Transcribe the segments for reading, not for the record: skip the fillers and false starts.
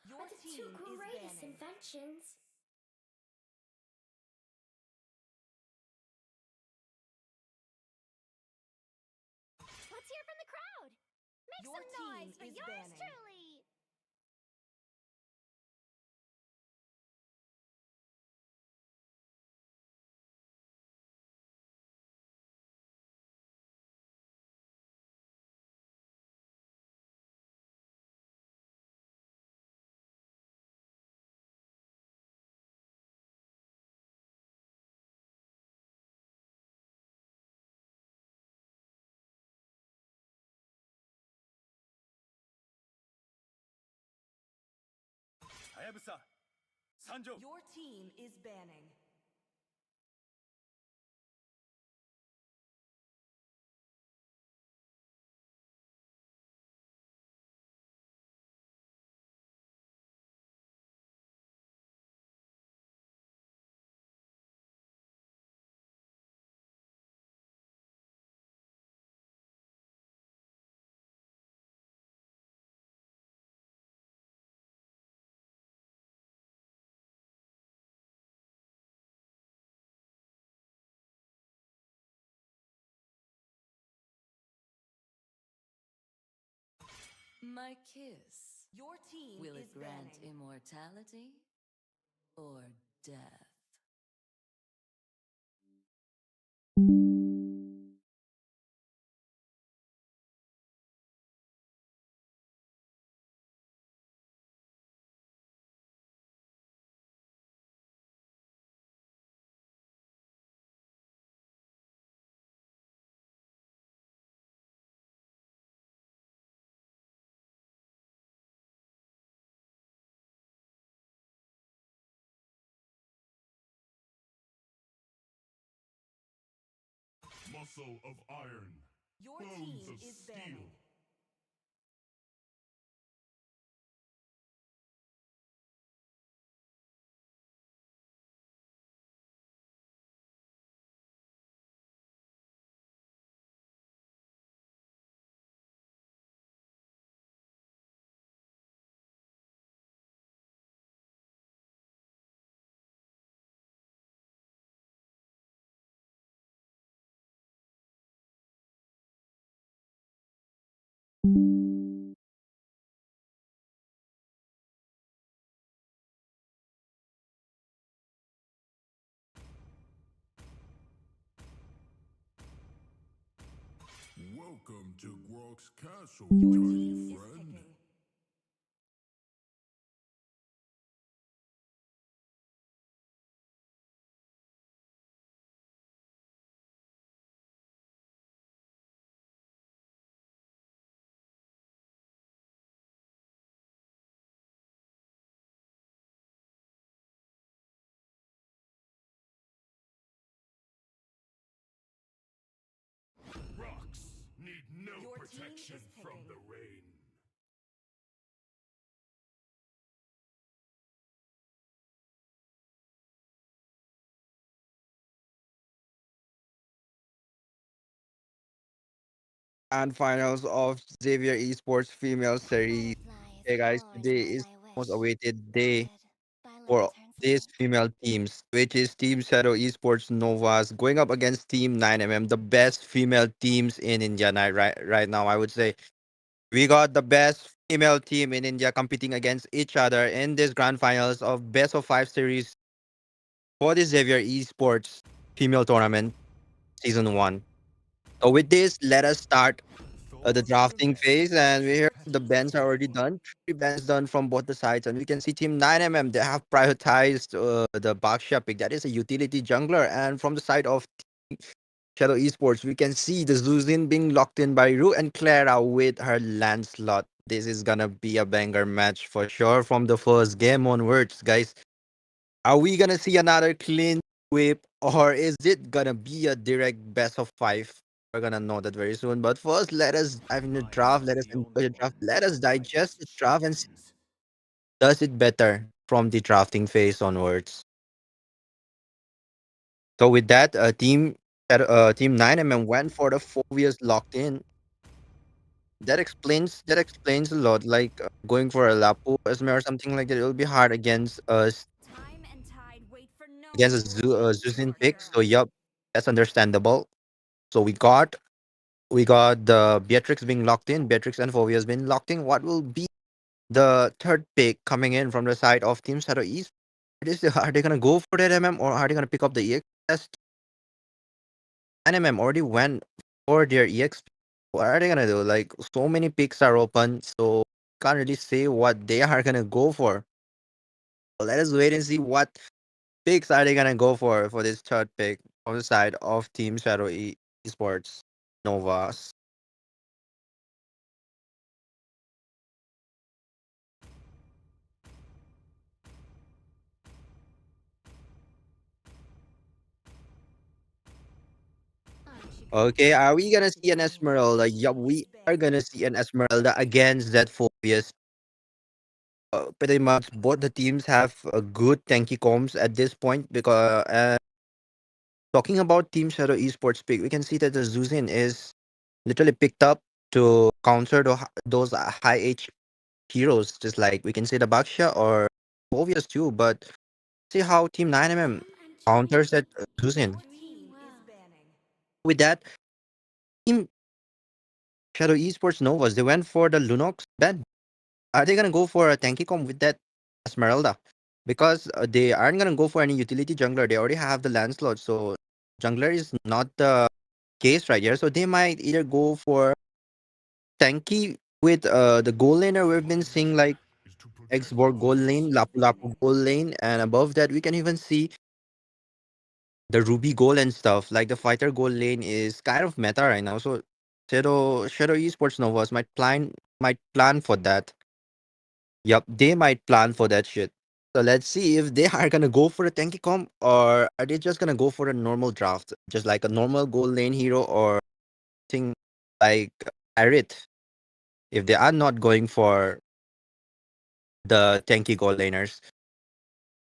Your are the two greatest inventions. Let's hear from the crowd. Make some noise for yours truly. Your team is banning. My kiss. Your team Will is it grant banning. immortality or death? Muscle of iron, Your bones team of is steel. banning. Welcome to Grok's Castle, Your tiny team is friend. picking. Rocks need no Your team protection is from picking. the rain. And finals of Xavier Esports Female Series. Butterflies Hey guys, always today know is my most wish. awaited day Guided by for lanterns these lit. female teams, which is Team Shadow Esports Novas going up against Team 9mm, the best female teams in India right now. I would say we got the best female team in India competing against each other in this grand finals of best of 5 series for the Xavier Esports female tournament season 1. So with this, let us start the Thor drafting direct. phase, and we hear Your the team is bans are already picking. done. 3 bans done from both the sides, and we can see Team 9mm. They have prioritized the Baksha pick. That is a utility jungler, and from the side of Shadow Esports, we can see the Zuzin being locked in by Ru and Clara with her Lancelot. This is gonna be a banger match for sure from the first game onwards, guys. Are we gonna see another clean sweep, or is it gonna be a direct best of 5? We're gonna know that very soon. But first, let us dive in the I am draft. not Let us the enjoy only the draft. one Let us bound by digest these the draft and see chains. does it better from the drafting phase onwards. So with that, team 9mm went for the 4 years locked in. That explains a lot. Like going for a Lapu Esme or something like that, it will be hard against Time and tide wait for no against a one. Your team is Zuzin pick. picking. So yup, that's understandable. So we got the Beatrix being locked in. Beatrix and Fovia's been locked in. What will be the third pick coming in from the side of Team Shadow East? Are they gonna go for that MM or are they gonna pick up the EX? And MM already went for their EX. What are they gonna do? Like so many picks are open, so can't really say what they are gonna go for. So let us wait and see what picks are they gonna go for this third pick on the side of Team Shadow Esports Novas. Aren't you Okay, glad are you we gonna see an Your Esmeralda? team Yup, we is are banning. gonna see an Esmeralda against that Phobius. Pretty much both the teams have good tanky comms at this point because talking about Team Shadow Esports pick, we can see that the Zuzin is literally picked up to counter those high H heroes, just like we can see the Baksha or Phobius too. But see how Team 9mm come and join counters me? that Zuzin. Your Dream team is well. banning. With that, Team Shadow Esports Novas, they went for the Lunox ban. Are they gonna go for a tanky comp with that Esmeralda? Because they aren't gonna go for any utility jungler. They already have the Lancelot, so jungler is not the case right here. So they might either go for tanky with the gold laner. We've been seeing like Is to protect Xborg gold others. lane, Lapu Lapu gold lane, and above that we can even see the Ruby gold and stuff. Like the fighter gold lane is kind of meta right now. So Shadow Esports Novas might plan for that. Yup, they might plan for that shit. So let's see if they are gonna go for a tanky comp or are they just gonna go for a normal draft, just like a normal gold lane hero or thing like Aerith. If they are not going for the tanky gold laners,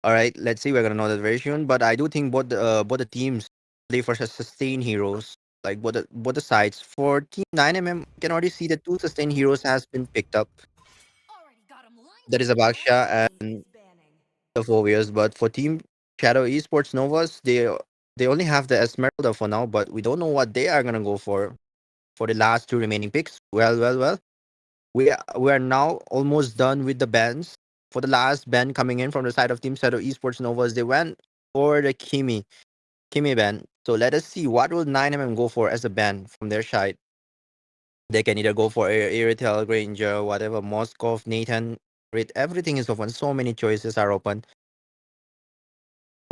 all right, let's see. We're gonna know that very soon. But I do think both the teams play for sustain heroes, like both the sides. For Team 9 you can already see the two sustain heroes has been picked up. Already got him lined That up. is Abaksha and the Fovias. But for Team Shadow Esports Novas, they only have the Esmeralda for now. But we don't know what they are gonna go for the last two remaining picks. Well. We are now almost done with the bans. For the last ban coming in from the side of Team Shadow Esports Novas, they went for the Kimi ban. So let us see what will 9 go for as a ban from their side. They can either go for Iritel, Granger, whatever, Moskov, Nathan, everything is open. So many choices are open.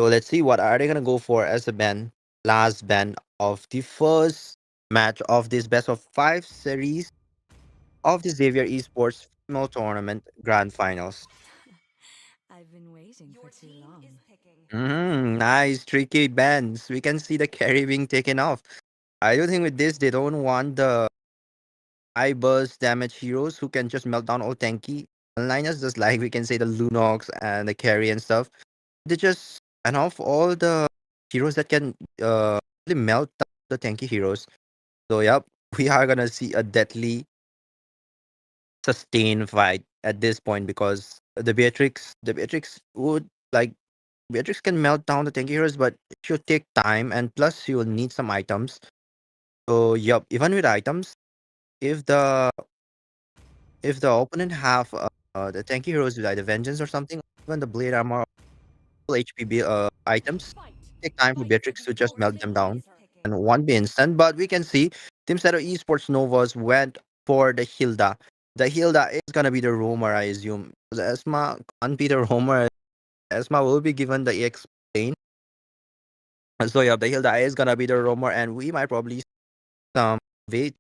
So let's see what are they gonna go for as a ban. Last ban of the first match of this best of 5 series of the Xavier Esports Female Tournament Grand Finals. I've been waiting for too long. Nice, tricky bans. We can see the carry being taken off. I do think with this, they don't want the high burst damage heroes who can just melt down all tanky liners, just like we can say the Lunox and the carry and stuff. They just and off all the heroes that can really melt down the tanky heroes. So yep, we are gonna see a deadly sustained fight at this point because the Beatrix would like Beatrix can melt down the tanky heroes, but it should take time, and plus you will need some items. So yep, even with items, if the if the opponent have the tanky heroes with either vengeance or something, even the blade armor, full HP items, take time for Beatrix to just melt them down and won't be instant. But we can see Team Shadow Esports Novas went for the Hilda. The Hilda is gonna be the roamer, I assume. The Esma can't be the roamer. Esma will be given the EX lane. So yeah, the Hilda is gonna be the roamer, and we might probably see some wait.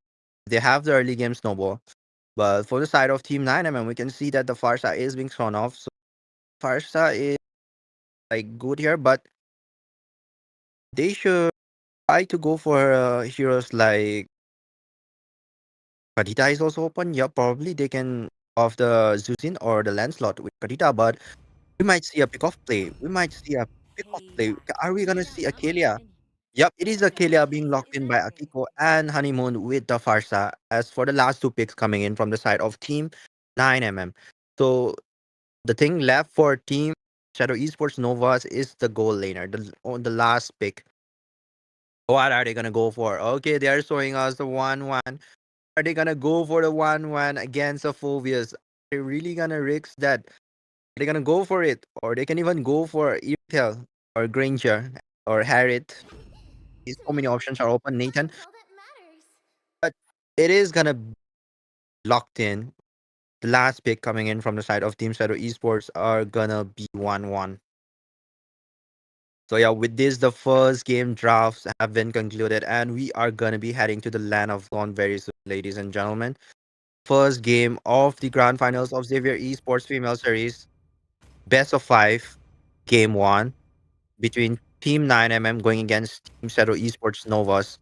They have the early game snowball. But for the side of Team 9 we can see that the Farsa is being thrown off. So Farsa is like good here, but they should try to go for heroes like Kadita is also open. Yeah, probably they can off the Zuzin or the Lancelot with Kadita, but we might see a pick off play. We might see a pick off play. Are we gonna see Akelia? Yep, it is Akelia being locked in by Akiko and Honeymoon with the Farsa as for the last two picks coming in from the side of Team 9 So the thing left for Team Shadow Esports Novas is the goal laner, on the last pick. What are they gonna go for? Okay, they are showing us the 1-1. Are they gonna go for the 1-1 against a Phobius? Are they really gonna risk that? Are they gonna go for it? Or they can even go for Irtel or Granger or Harriet. These so many options are open, Nathan. That's all that matters. But it is gonna be locked in. The last pick coming in from the side of Team Shadow Esports are gonna be 1-1. So yeah, with this, the first game drafts have been concluded, and we are gonna be heading to the land of Dawn very soon, ladies and gentlemen. First game of the grand finals of Xavier Esports Female Series, best of five, game one between Team 9 going against Team Shadow Esports Novas.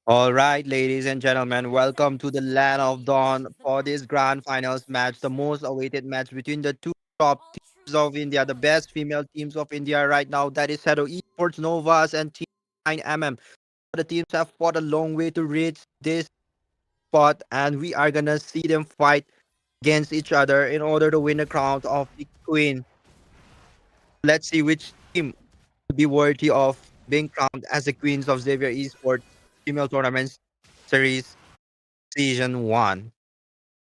All right, ladies and gentlemen, welcome to the Land of Dawn for this grand finals match, the most awaited match between the two top teams of India, the best female teams of India right now. That is Shadow Esports Novas and Team 9mm. The teams have fought a long way to reach this spot, and we are gonna see them fight against each other in order to win the crown of the Queen. Let's see which team will be worthy of being crowned as the Queens of Xavier Esports Female Tournaments Series Season 1.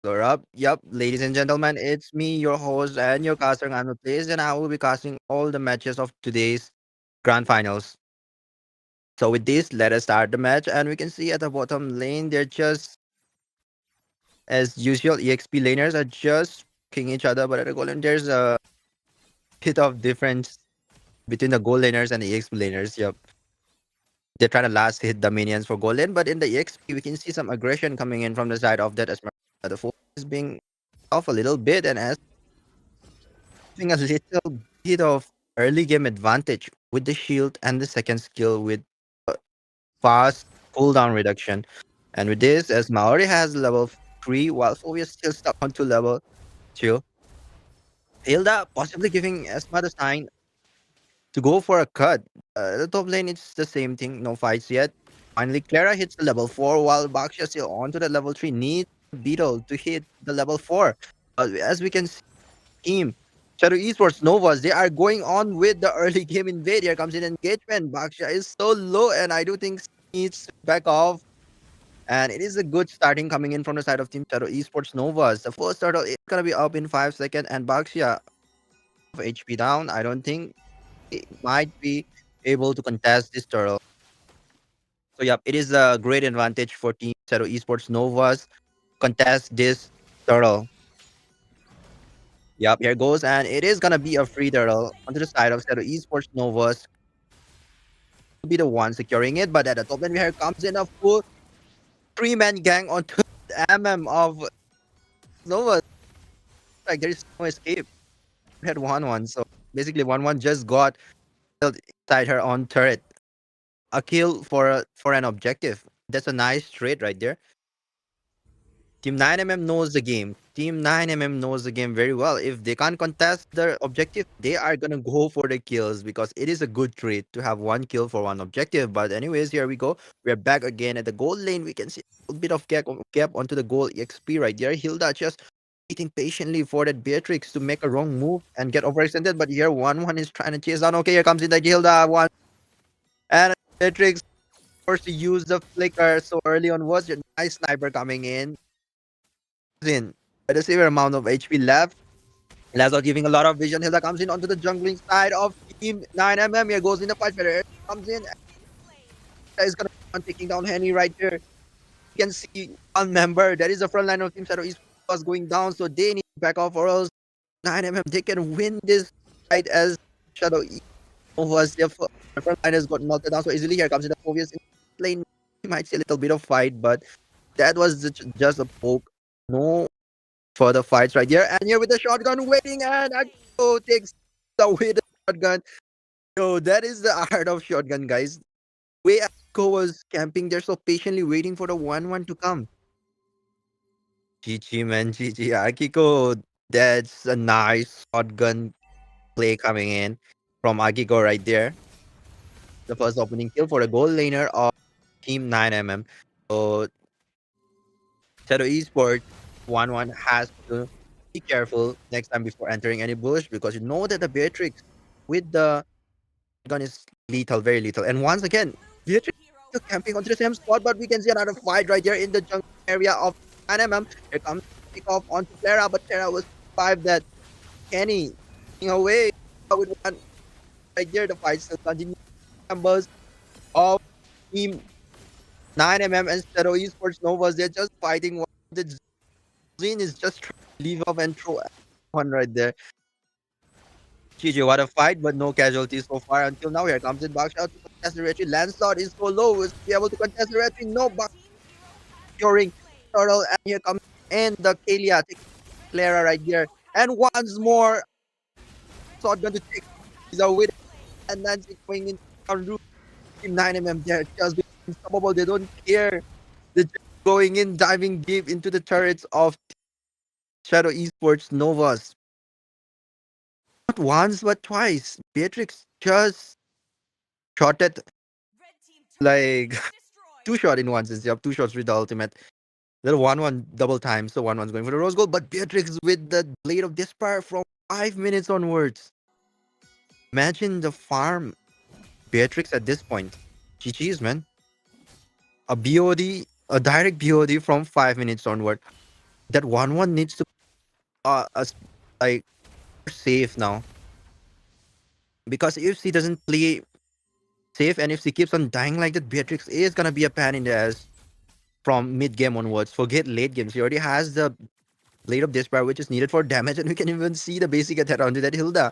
So, yep, ladies and gentlemen, it's me, your host, and your caster, Anu Plays, and I will be casting all the matches of today's grand finals. So, with this, let us start the match, and we can see at the bottom lane, they're just, as usual, EXP laners are just king each other, but at the goal lane, there's a bit of difference between the goal laners and the EXP laners. Yep. They're trying to last hit the minions for goal lane, but in the EXP, we can see some aggression coming in from the side of that Esmeralda. The fool is being off a little bit, and as having a little bit of early game advantage with the shield and the second skill with fast cooldown reduction. And with this, as Maori has level 3, while Fovia is still stuck onto level 2. Hilda possibly giving Esma the sign to go for a cut. The top lane, it's the same thing, no fights yet. Finally, Clara hits the level 4, while Baksha still on to the level 3. Needs Beetle to hit the level 4. As we can see, team Shadow Esports Novas, they are going on with the early game invade. Here comes an engagement. Baksha is so low, and I do think he needs to back off. And it is a good starting coming in from the side of Team Shadow Esports Novas. The first turtle is going to be up in 5 seconds, and Baksha of HP down. I don't think he might be able to contest this turtle. So, yep, it is a great advantage for Team Shadow Esports Novas contest this turtle. Yep, here goes, and it is gonna be a free turtle onto the side of Shadow Esports Novas to be the one securing it. But at the top lane, here comes in a full three-man gang onto the MM of Nova. Like there is no escape. We had 1-1, so basically 1-1 just got killed inside her own turret. A kill for an objective. That's a nice trade right there. Team 9mm knows the game. Team 9mm knows the game very well. If they can't contest their objective, they are gonna go for the kills because it is a good trait to have one kill for one objective. But anyways, here we go. We're back again at the goal lane. We can see a bit of gap onto the goal EXP right there. Hilda just waiting patiently for that Beatrix to make a wrong move and get overextended. But here 1-1 is trying to chase down. Okay, here comes in the Hilda one. And Beatrix forced to use the flicker so early on was a nice sniper coming in at a severe amount of HP left. Lazo giving a lot of vision. Hilda comes in onto the jungling side of Team 9mm. Here goes in the fight. Federer comes in. Is gonna be taking down Henny right there. You can see one member. That is the front line of Team Shadow East was going down. So they need to back off or else 9mm they can win this fight as Shadow East was their front line has got melted down so easily. Here comes in the Phobius in lane. You might see a little bit of fight, but that was just a poke. No further fights right here. And here with the shotgun waiting, and Akiko takes the with the shotgun. Yo, that is the art of shotgun, guys. Way Akiko was camping there so patiently waiting for the 1-1 to come. GG, man. GG. Akiko, that's a nice shotgun play coming in from Akiko right there. The first opening kill for the goal laner of Team 9mm. So Shadow Esports 1-1 has to be careful next time before entering any bush because you know that the Beatrix with the gun is lethal, very lethal. And once again, Beatrix is still camping onto the same spot, but we can see another fight right here in the jungle area of 9mm. Here comes the pick off onto Clara, but Clara will survive that. Kenny getting away with one right there. The fight still continues. Members of Team 9mm and Shadow Esports Novas, they're just fighting. The Zin is just trying to leave off and throw one right there. GG, what a fight, but no casualties so far until now. Here comes in Baksha to contest the retreat. Lancelot is so low, will be able to contest the retreat. No, Baksha securing turtle, and here comes in the Kalia, taking Clara right here. And once more, shotgun to take. He's a winner, and Nancy going in on route. Team 9mm, they're just being unstoppable. They don't care. They're just going in, diving deep into the turrets of Shadow Esports Novas. Not once, but twice. Beatrix just shot it like two shot in one since you have two shots with the ultimate. The 1-1 double time, so 1-1's going for the rose gold, but Beatrix with the Blade of Despair from 5 minutes onwards. Imagine the farm Beatrix at this point. GG's, man. A BOD, a direct BOD from 5 minutes onward. That 1-1 needs to us like safe now. Because if she doesn't play safe and if she keeps on dying like that, Beatrix is gonna be a pan in the ass from mid game onwards. Forget late game. She already has the Blade of Despair, which is needed for damage, and we can even see the basic attack onto that Hilda.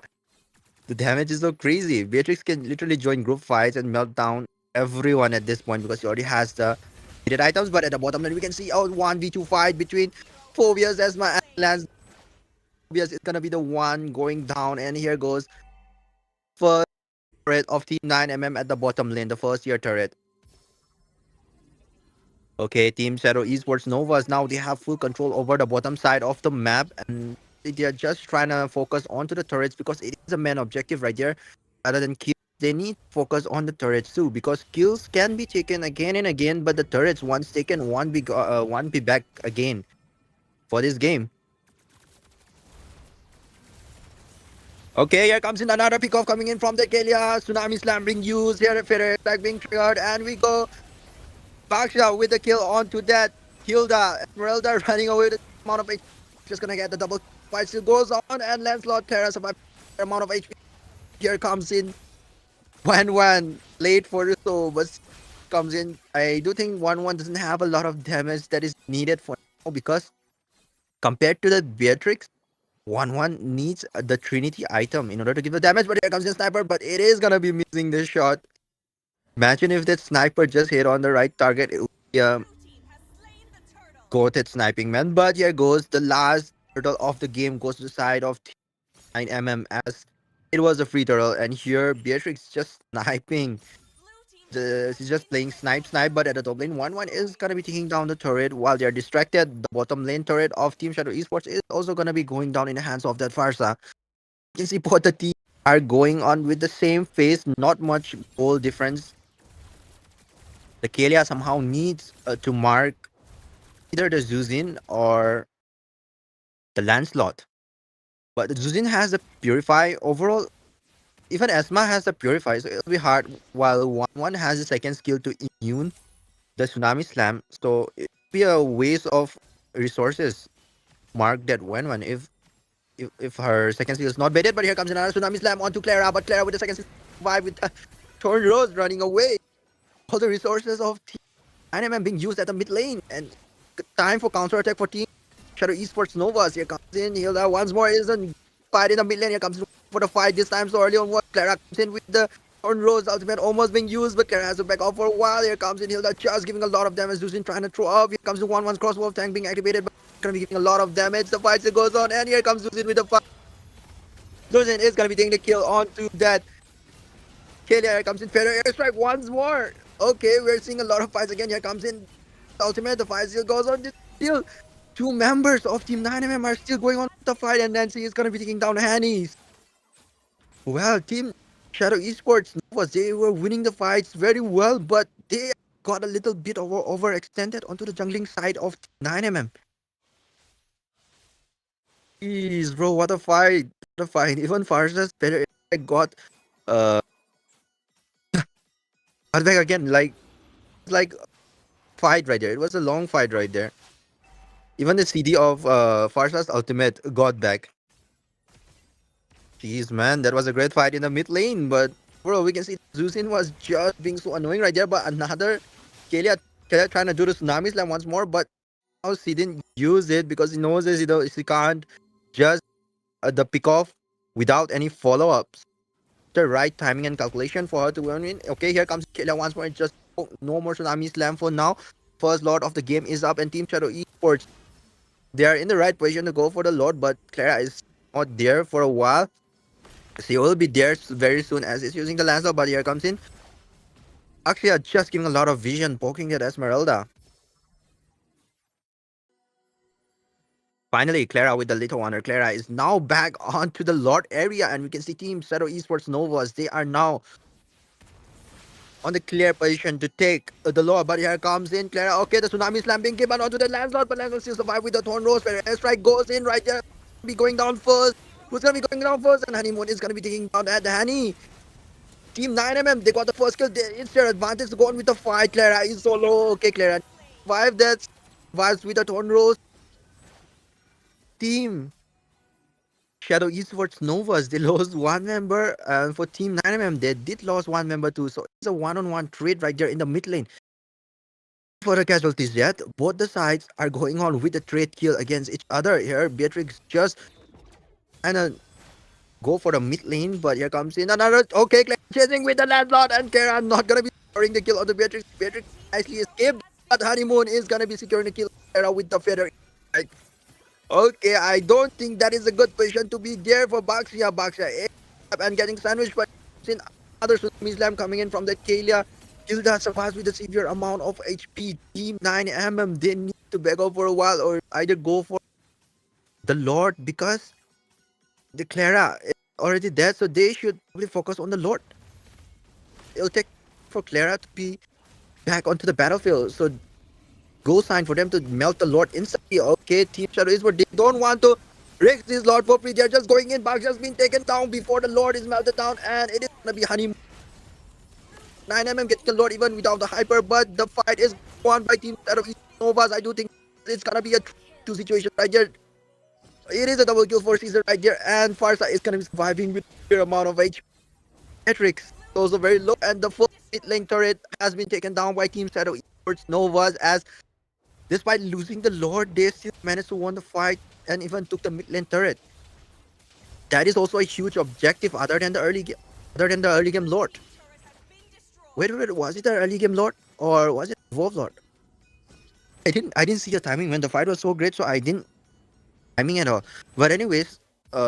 The damage is so crazy. Beatrix can literally join group fights and melt down everyone at this point because she already has the needed items. But at the bottom lane, we can see a 1v2 fight between Phobias, Esma, and Lance. Phobias is gonna be the one going down, and here goes first turret of Team 9mm at the bottom lane, the first year turret. Okay, Team Shadow Esports Novas, now they have full control over the bottom side of the map, and they are just trying to focus onto the turrets because it is a main objective right there. Rather than kills, they need to focus on the turrets too because kills can be taken again and again, but the turrets once taken won't be back again for this game. Okay, here comes in another pick off coming in from the Kelia. Tsunami Slam being used here. Ferrer attack being triggered, and we go Baksha with the kill onto that. Hilda, Esmeralda running away with the amount of HP. Just gonna get the double fight still goes on, and Lancelot Terra survives the amount of HP. Here comes in 1-1. Late for the soul, but comes in. I do think 1-1 doesn't have a lot of damage that is needed for now because compared to the Beatrix, 1-1 needs the Trinity item in order to give the damage. But here comes the sniper, but it is gonna be missing this shot. Imagine if that sniper just hit on the right target. It would be a goated sniping, man. But here goes the last turtle of the game goes to the side of 9mm as it was a free turtle. And here Beatrix just sniping. She's just playing snipe, but at the top lane, 1-1 is gonna be taking down the turret while they're distracted. The bottom lane turret of Team Shadow Esports is also gonna be going down in the hands of that Farsa. You can see both the teams are going on with the same phase, not much goal difference. The Kalia somehow needs to mark either the Zuzin or the Lancelot. But the Zuzin has the Purify. Overall, even Esma has the Purify, so it'll be hard. While 1-1 has the second skill to immune the Tsunami Slam, so it'll be a waste of resources. Mark that 1-1 if her second skill is not baited. But here comes another Tsunami Slam onto Clara, but Clara with the second skill survive with the Torn Rose running away. All the resources of Team Anime being used at the mid lane, and time for counter attack for Team Shadow Esports Novas. Here comes in Hilda once more. Is a fight in the mid lane. Here comes for the fight this time. So early on, what Clara comes in with the Thorn Rose ultimate almost being used, but Clara has to back off for a while. Here comes in Hilda just giving a lot of damage. Zuzin trying to throw up. Here comes the 1-1 crossbow tank being activated, but gonna be giving a lot of damage. The fight still goes on, and here comes Zuzin with the fight. Zuzin is gonna be taking the kill onto that. Here comes in Ferrer airstrike once more. Okay, we're seeing a lot of fights again. Here comes in ultimate. The fight still goes on. Still, two members of Team 9MM are still going on with the fight, and Nancy is gonna be taking down Hannies. Well, Team Shadow Esports Novas, they were winning the fights very well, but they got a little bit overextended onto the jungling side of 9MM. Jeez, bro, what a fight! What a fight! Even Farsa's better got uh got back again. Like fight right there. It was a long fight right there. Even the CD of Farsa's ultimate got back. Jeez, man, that was a great fight in the mid lane, but bro, we can see Zuzin was just being so annoying right there. But another Kelia trying to do the tsunami slam once more, but now he didn't use it because he knows this, he can't just the pick off without any follow ups. The right timing and calculation for her to win. Okay, here comes Kelia once more. It's just no more tsunami slam for now. First Lord of the game is up, and Team Shadow Esports, they are in the right position to go for the Lord, but Clara is not there for a while. She will be there very soon as it's using the Lancer, but here comes in Actually, are just giving a lot of vision, poking at Esmeralda. Finally, Clara with the little one. Clara is now back onto the Lord area, and we can see Team Zero Esports Novas. They are now on the clear position to take the Lord. But here comes in Clara. Okay, the tsunami slam being given onto the Lancelot, but Lancelot still survive with the Thorn Rose. Where airstrike goes in right there. Be going down first. Who's gonna be going down first? And Honeymoon is gonna be taking down at the Honey. Team 9mm, they got the first kill. It's their advantage to go on with the fight. Clara is solo. Okay, Clara survive that. Survives with the Thorn Rose. Team Shadow Esports Novas, they lost one member. For Team 9mm, they did lose one member too. So it's a one-on-one trade right there in the mid lane. Further casualties yet. Both the sides are going on with a trade kill against each other here. Beatrix just kind of go for the mid lane, but here comes in another. Okay, Claire chasing with the landlord, and Kara not gonna be securing the kill of the Beatrix. Beatrix nicely escaped, but Honeymoon is gonna be securing the kill of Kara with the feather. Right. Okay, I don't think that is a good position to be there for Baxia. Baxia and getting sandwiched, but in another tsunami slam coming in from the Kalia. Hilda survives with a severe amount of HP. Team 9mm, they need to back off for a while or either go for the Lord because the Clara is already dead, so they should probably focus on the Lord. It'll take for Clara to be back onto the battlefield. So go sign for them to melt the Lord instantly. Okay, Team Shadow is what they don't want to risk this Lord for free. They're just going in. Bugs has been taken down before the Lord is melted down, and it is gonna be Honeymoon. 9mm getting the Lord even without the hyper, but the fight is won by Team Shadow Novas. I do think it's gonna be a 2 situation right there. It is a double kill for Caesar right there, and Farsa is gonna be surviving with a fair amount of HP. Matrix also very low, and the full mid lane turret has been taken down by Team Shadow Esports Novas as despite losing the Lord, they still managed to win the fight and even took the mid lane turret. That is also a huge objective other than the early game Lord. Wait, was it the early game Lord or was it Wolf Lord? I didn't see the timing when the fight was so great, so I didn't timing at all. But anyways,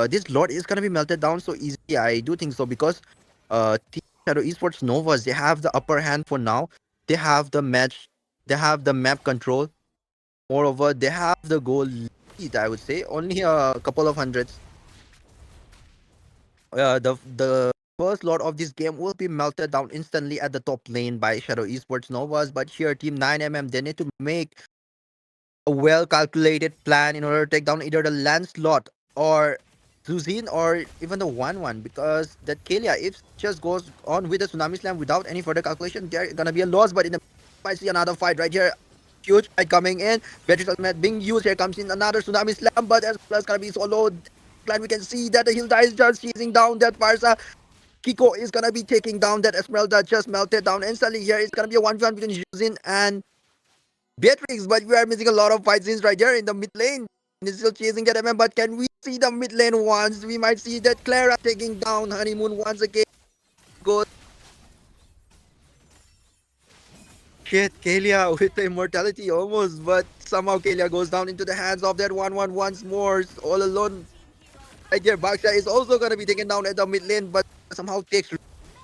this Lord is gonna be melted down so easy. I do think so because Team Shadow Esports Novas, they have the upper hand for now. They have the match, they have the map control. Moreover, they have the goal lead, I would say. Only a couple of hundreds. The first lot of this game will be melted down instantly at the top lane by Shadow Esports Novas. But here, Team 9mm, they need to make a well calculated plan in order to take down either the Lancelot or Zuzin or even the 1-1 because that Kalia, if just goes on with the Tsunami Slam without any further calculation, they're gonna be a loss. But in the I see another fight right here. Huge fight coming in. Beatrix ultimate being used. Here comes in another Tsunami Slam, but as well as gonna be solo. And we can see that the Hilda is just chasing down that Farsa. Kiko is gonna be taking down that Esmeralda, just melted down instantly. Here it's gonna be a 1v1 between Yuzin and Beatrix, but we are missing a lot of fight scenes right here in the mid lane. He's still chasing at MM, but can we see the mid lane once? We might see that Clara taking down Honeymoon once again. Go shit, Kalia with the immortality almost, but somehow Kalia goes down into the hands of that 1-1 once more. All alone right there. Baksha is also gonna be taken down at the mid lane, but somehow takes with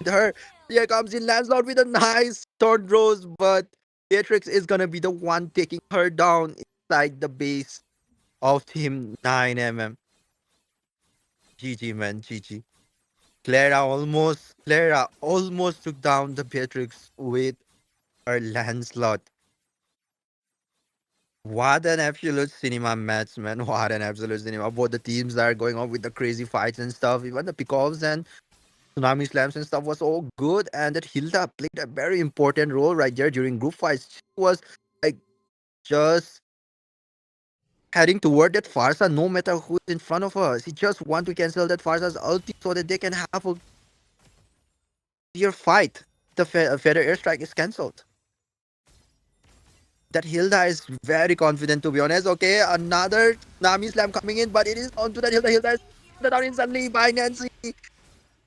her. Here comes in Lancelot with a nice thorn rose, but Beatrix is gonna be the one taking her down inside the base of Team 9mm. GG, man, GG. Clara almost took down the Beatrix with her Lancelot. What an absolute cinema match, man. What an absolute cinema. Both the teams are going on with the crazy fights and stuff. Even the pickoffs and tsunami slams and stuff was all good. And that Hilda played a very important role right there during group fights. She was like just heading toward that Farsa no matter who's in front of her. She just want to cancel that Farsa's ulti so that they can have a clear fight. The Feather airstrike is cancelled. That Hilda is very confident to be honest. Okay, another Nami slam coming in, but it is onto that Hilda. Hilda is down instantly by Nancy.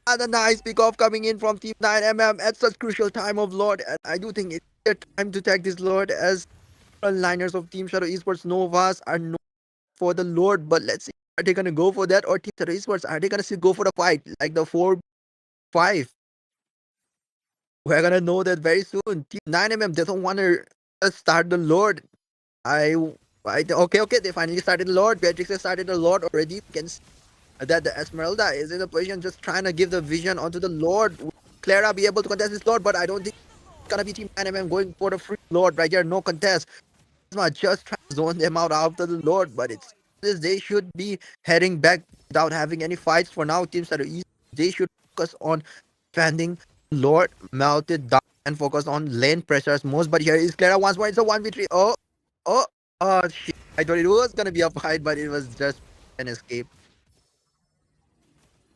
And a nice pick off coming in from Team 9mm at such crucial time of Lord. And I do think it's their time to tag this Lord as liners of Team Shadow Esports Novas are known for the Lord. But let's see, are they gonna go for that or Team Shadow Esports? Are they gonna still go for the fight like the 4-5? We're gonna know that very soon. Team 9mm doesn't want to start the Lord. I, okay. They finally started the Lord. Beatrix has started the Lord already. We can see that the Esmeralda is in a position just trying to give the vision onto the Lord. Will Clara be able to contest this Lord? But I don't think it's gonna be Team 9mm going for the free Lord right here. No contest. Asma just trying to zone them out after the Lord, but it's this they should be heading back without having any fights for now. Teams that are easy, they should focus on defending Lord, melted down, and focus on lane pressures most. But here is Clara once more. It's a 1v3. Oh, shit. I thought it was gonna be a fight, but it was just an escape.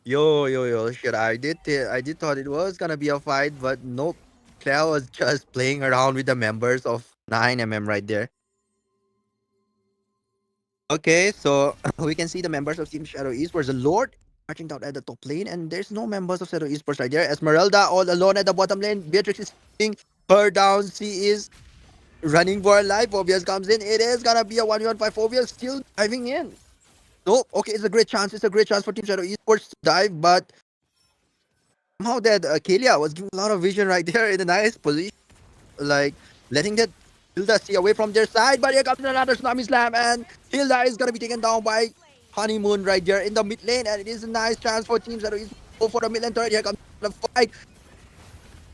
Yo, shit. I did thought it was gonna be a fight, but nope. Clara was just playing around with the members of 9mm right there. Okay, so we can see the members of Team Shadow Esports. The Lord marching down at the top lane, and there's no members of Shadow Esports right there. Esmeralda all alone at the bottom lane. Beatrix is shooting her down. She is running for her life. Phobias comes in. It is gonna be a 1v1 fight. Phobias still diving in. No, okay, it's a great chance. It's a great chance for Team Shadow Esports to dive, but somehow that Kalia was giving a lot of vision right there in a nice position, like letting that Hilda stay away from their side. But here comes another tsunami slam, and Hilda is gonna be taken down by Honeymoon right there in the mid lane, and it is a nice chance for teams that is go for the mid lane turret. Here comes the fight.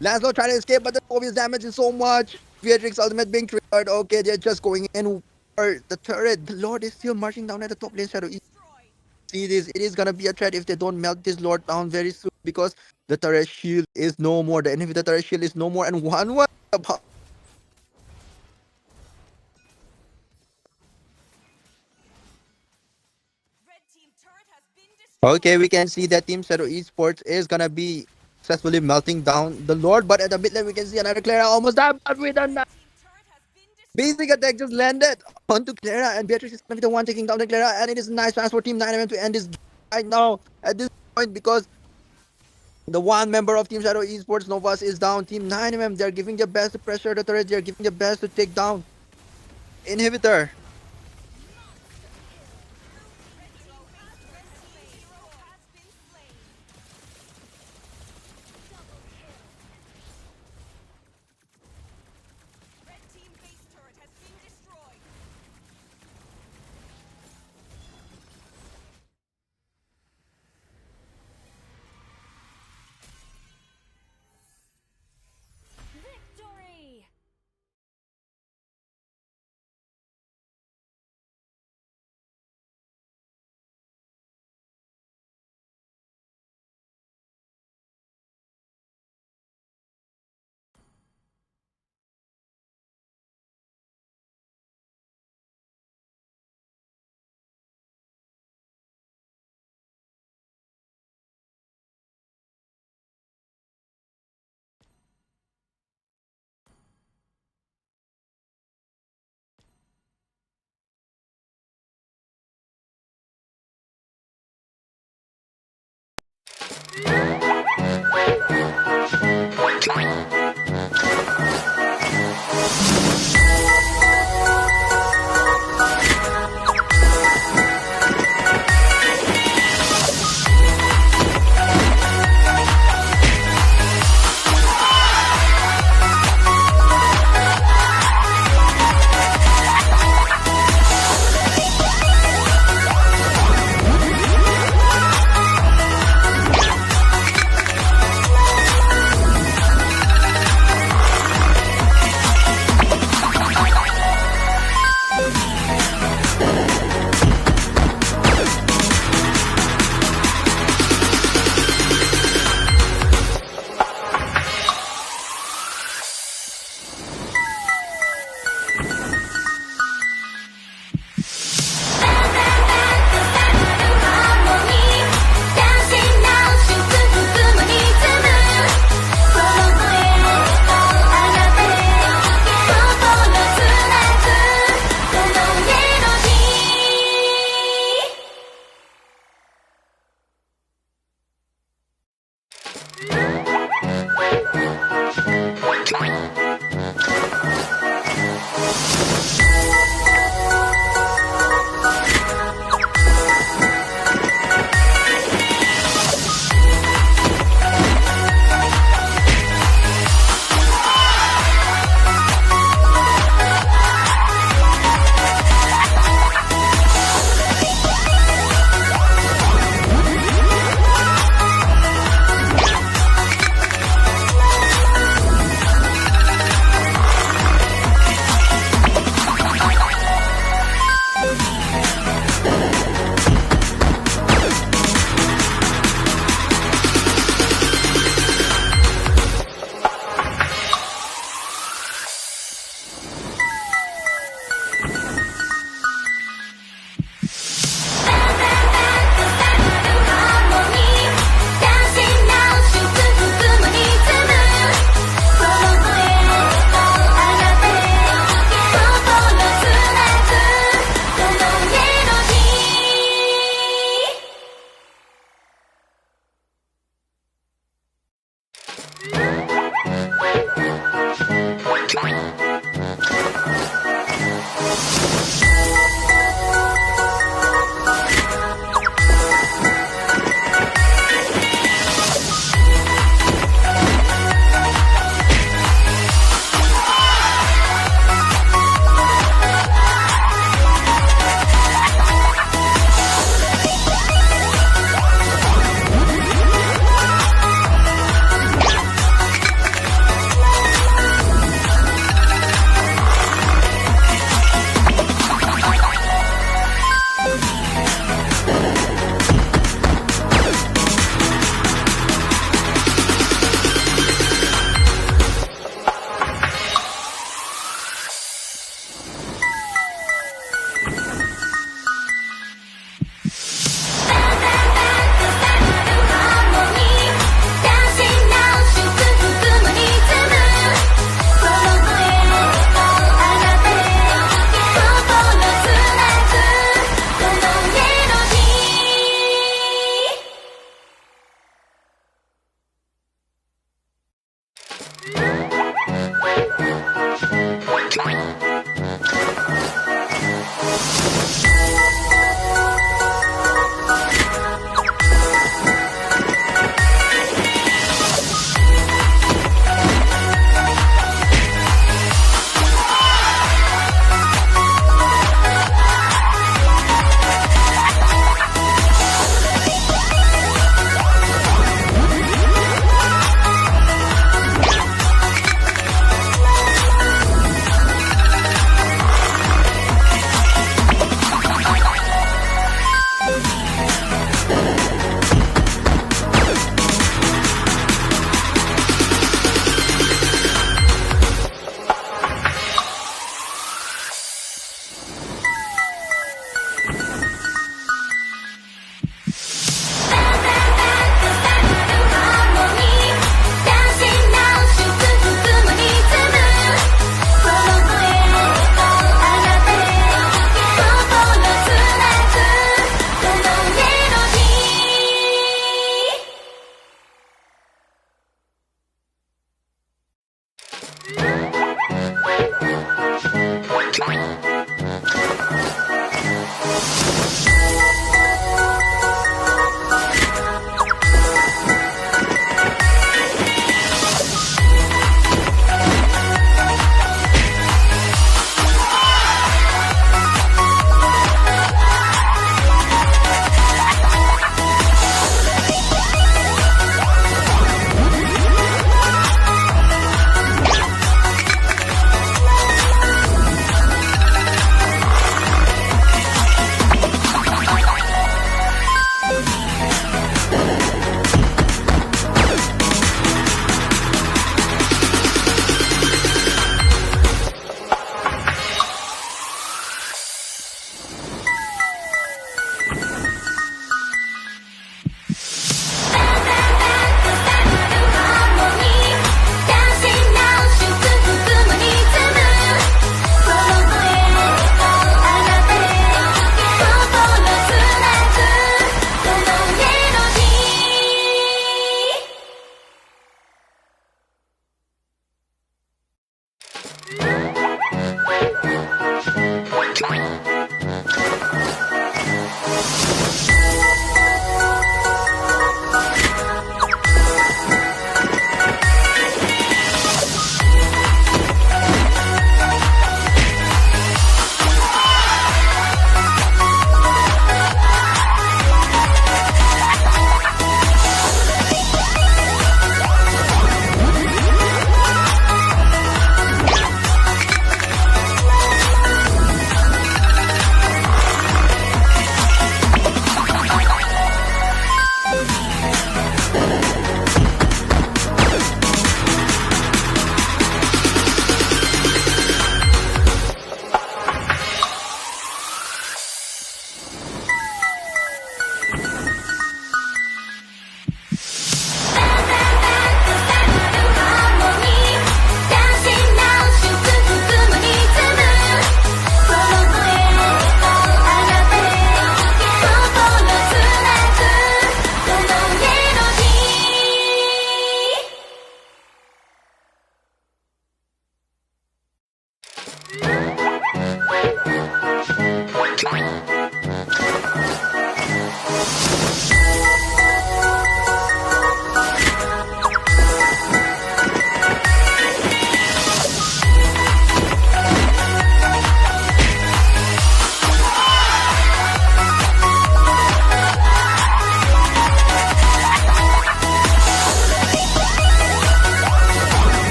Laszlo trying to escape, but the obvious damage is so much. Beatrix ultimate being triggered. Okay, they're just going in for the turret. The Lord is still marching down at the top lane. Shadow see this. It is gonna be a threat if they don't melt this Lord down very soon because the turret shield is no more. The enemy, the turret shield is no more, and 1-1. Okay, we can see that Team Shadow Esports is gonna be successfully melting down the Lord, but at the mid lane we can see another Clara almost died, but with a basic attack just landed onto Clara, and Beatrice is gonna be the one taking down the Clara, and it is a nice chance for Team 9mm to end this game right now at this point because the one member of Team Shadow Esports Novas is down. Team 9mm, they're giving their best to pressure the turret, they're giving their best to take down Inhibitor. Victory!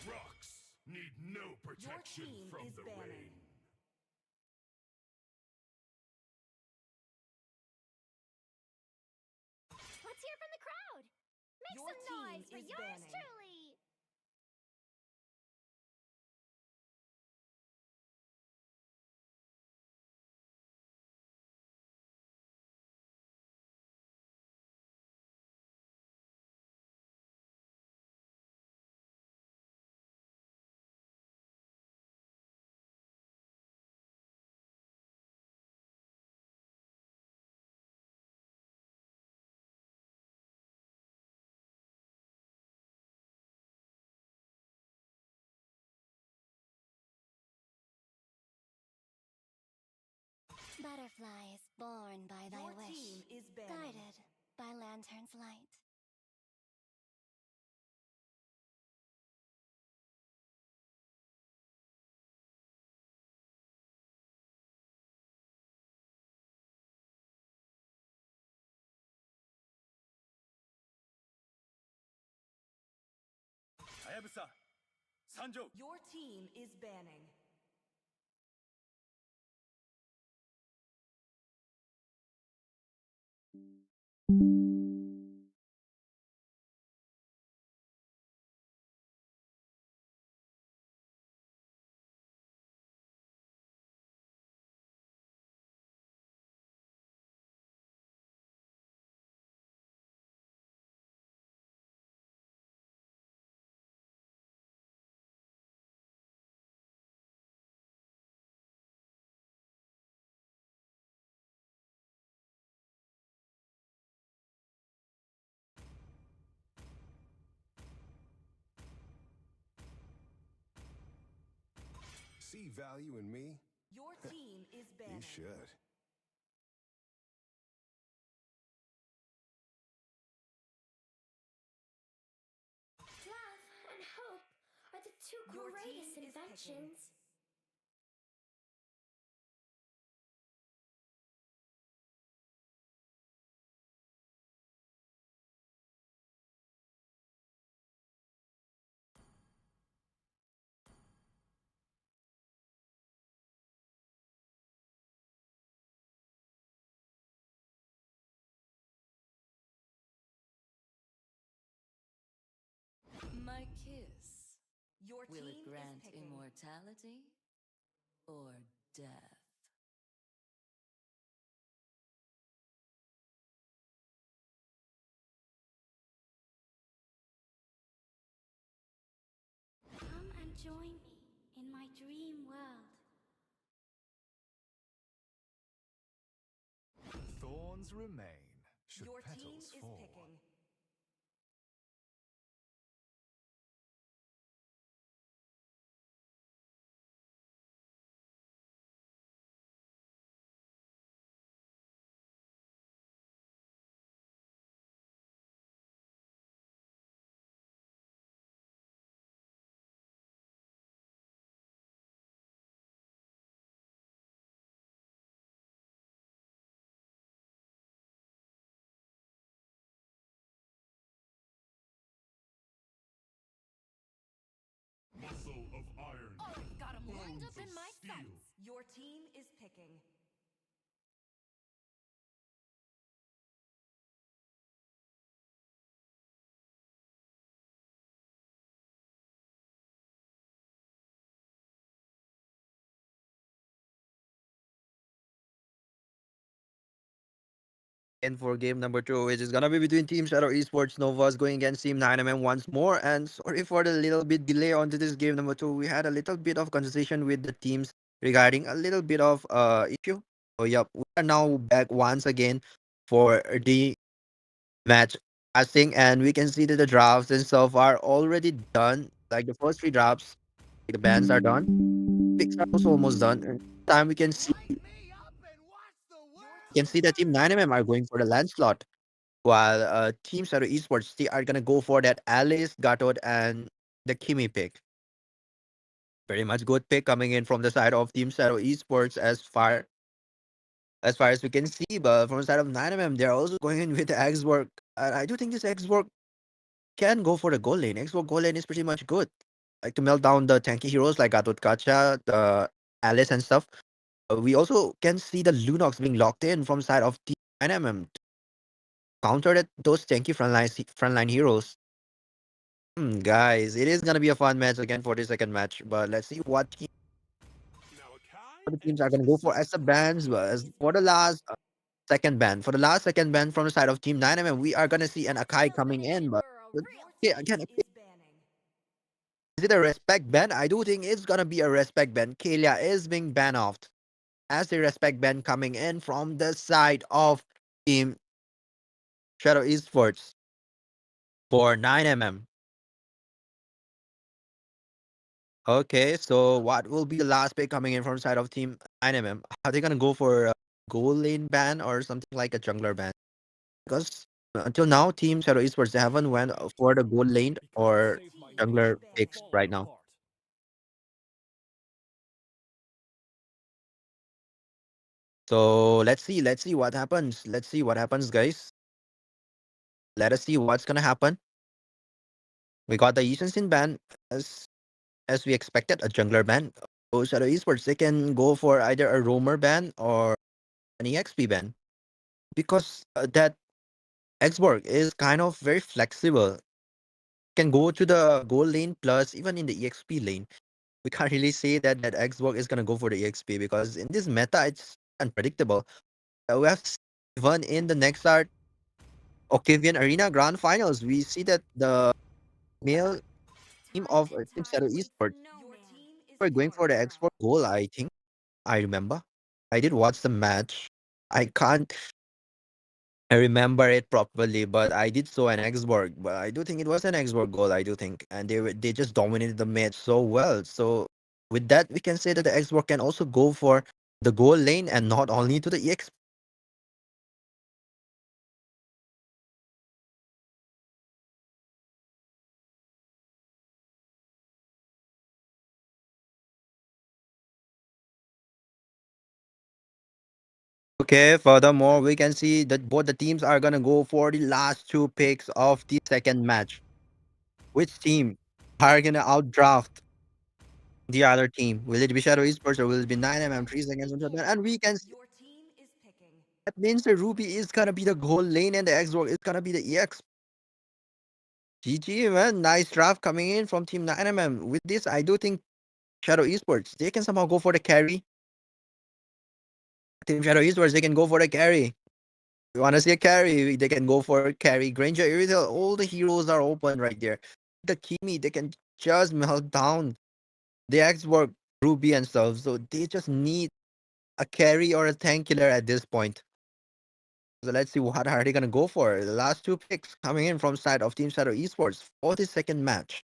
Rocks need no protection team from is the banning. rain. Let's hear from the crowd. Make Your some team noise for is yours banning. truly. Butterflies born by thy Your wish, team is banning. guided by lantern's light. Your team is banning. See value in me? Your team is You banning. should. Love and hope are the two Your greatest team is picking. inventions. My kiss. Your Will team it grant is picking. immortality or death? Come and join me in my dream world. Thorns remain, should Your team petals is fall. picking. team is picking. And for game number two, which is gonna be between Team Shadow Esports Novas going against Team 9mm once more. And sorry for the little bit delay onto this game number two. We had a little bit of conversation with the teams regarding a little bit of issue. So yep, we are now back once again for the match casting, and we can see that the drafts and stuff are already done. Like the first three drafts, the bands are done. Picks are also almost done. And this time we can see that Team 9mm are going for the Lancelot, while Team Shadow Esports they are gonna go for that Alice, Gatod, and the Kimi pick. Very much good pick coming in from the side of Team Shadow Esports as far as we can see, but from the side of 9mm, they're also going in with the X work. And I do think this X work can go for the goal lane. X work goal lane is pretty much good. Like to melt down the tanky heroes like Gatod Kacha, the Alice and stuff. We also can see the Lunox being locked in from side of Team 9mm to counter those tanky frontline heroes. Guys, it is gonna be a fun match again for the second match, but let's see what the teams are gonna go for as the bans. But as for the last second ban from the side of Team 9 we are gonna see an Akai coming in. But yeah, again, Is banning. is it a respect ban? I do think it's gonna be a respect ban. Kalia is being banned off as a respect ban coming in from the side of Team Shadow Esports for 9 Okay, so what will be the last pick coming in from side of Team 9 Are they gonna go for a goal lane ban or something like a jungler ban? Because until now, Team Shadow Esports they haven't went for the goal lane or jungler picks right now. So let's see what happens. Let's see what happens, guys. Let us see what's gonna happen. We got the Eastern Sin ban as we expected, a jungler ban. So Shadow Esports they can go for either a roamer ban or an EXP ban because that Xborg is kind of very flexible. Can go to the goal lane plus even in the EXP lane. We can't really say that Xborg is gonna go for the EXP because in this meta it's unpredictable. We have even in the next start Octavian Arena Grand Finals, we see that the male team Time of and Team Shadow tide waits for Esports no Your man. team is were going for the victorious. Xborg goal. I think I remember. I did watch the match. I can't I remember it properly, but I did saw an Xborg. But I do think it was an Xborg goal. I do think, and they just dominated the match so well. So with that, we can say that the Xborg can also go for the goal lane and not only to the EX. Okay. Furthermore, we can see that both the teams are gonna go for the last two picks of the second match. Which team are gonna outdraft the other team? Will it be Shadow Esports or will it be 9 3 seconds on Japan? And we can see Your team is picking. that means the Ruby is gonna be the goal lane and the Xborg is gonna be the EX. GG, man. Nice draft coming in from Team 9 With this, I do think Shadow Esports, they can somehow go for the carry. Team Shadow Esports, they can go for the carry. You want to see a carry, they can go for carry. Granger, Iridial, all the heroes are open right there. The Kimi, they can just melt down the Xborg, Ruby, and stuff. So they just need a carry or a tank killer at this point. So let's see what are they gonna go for. The last two picks coming in from side of Team Shadow Esports for the second match.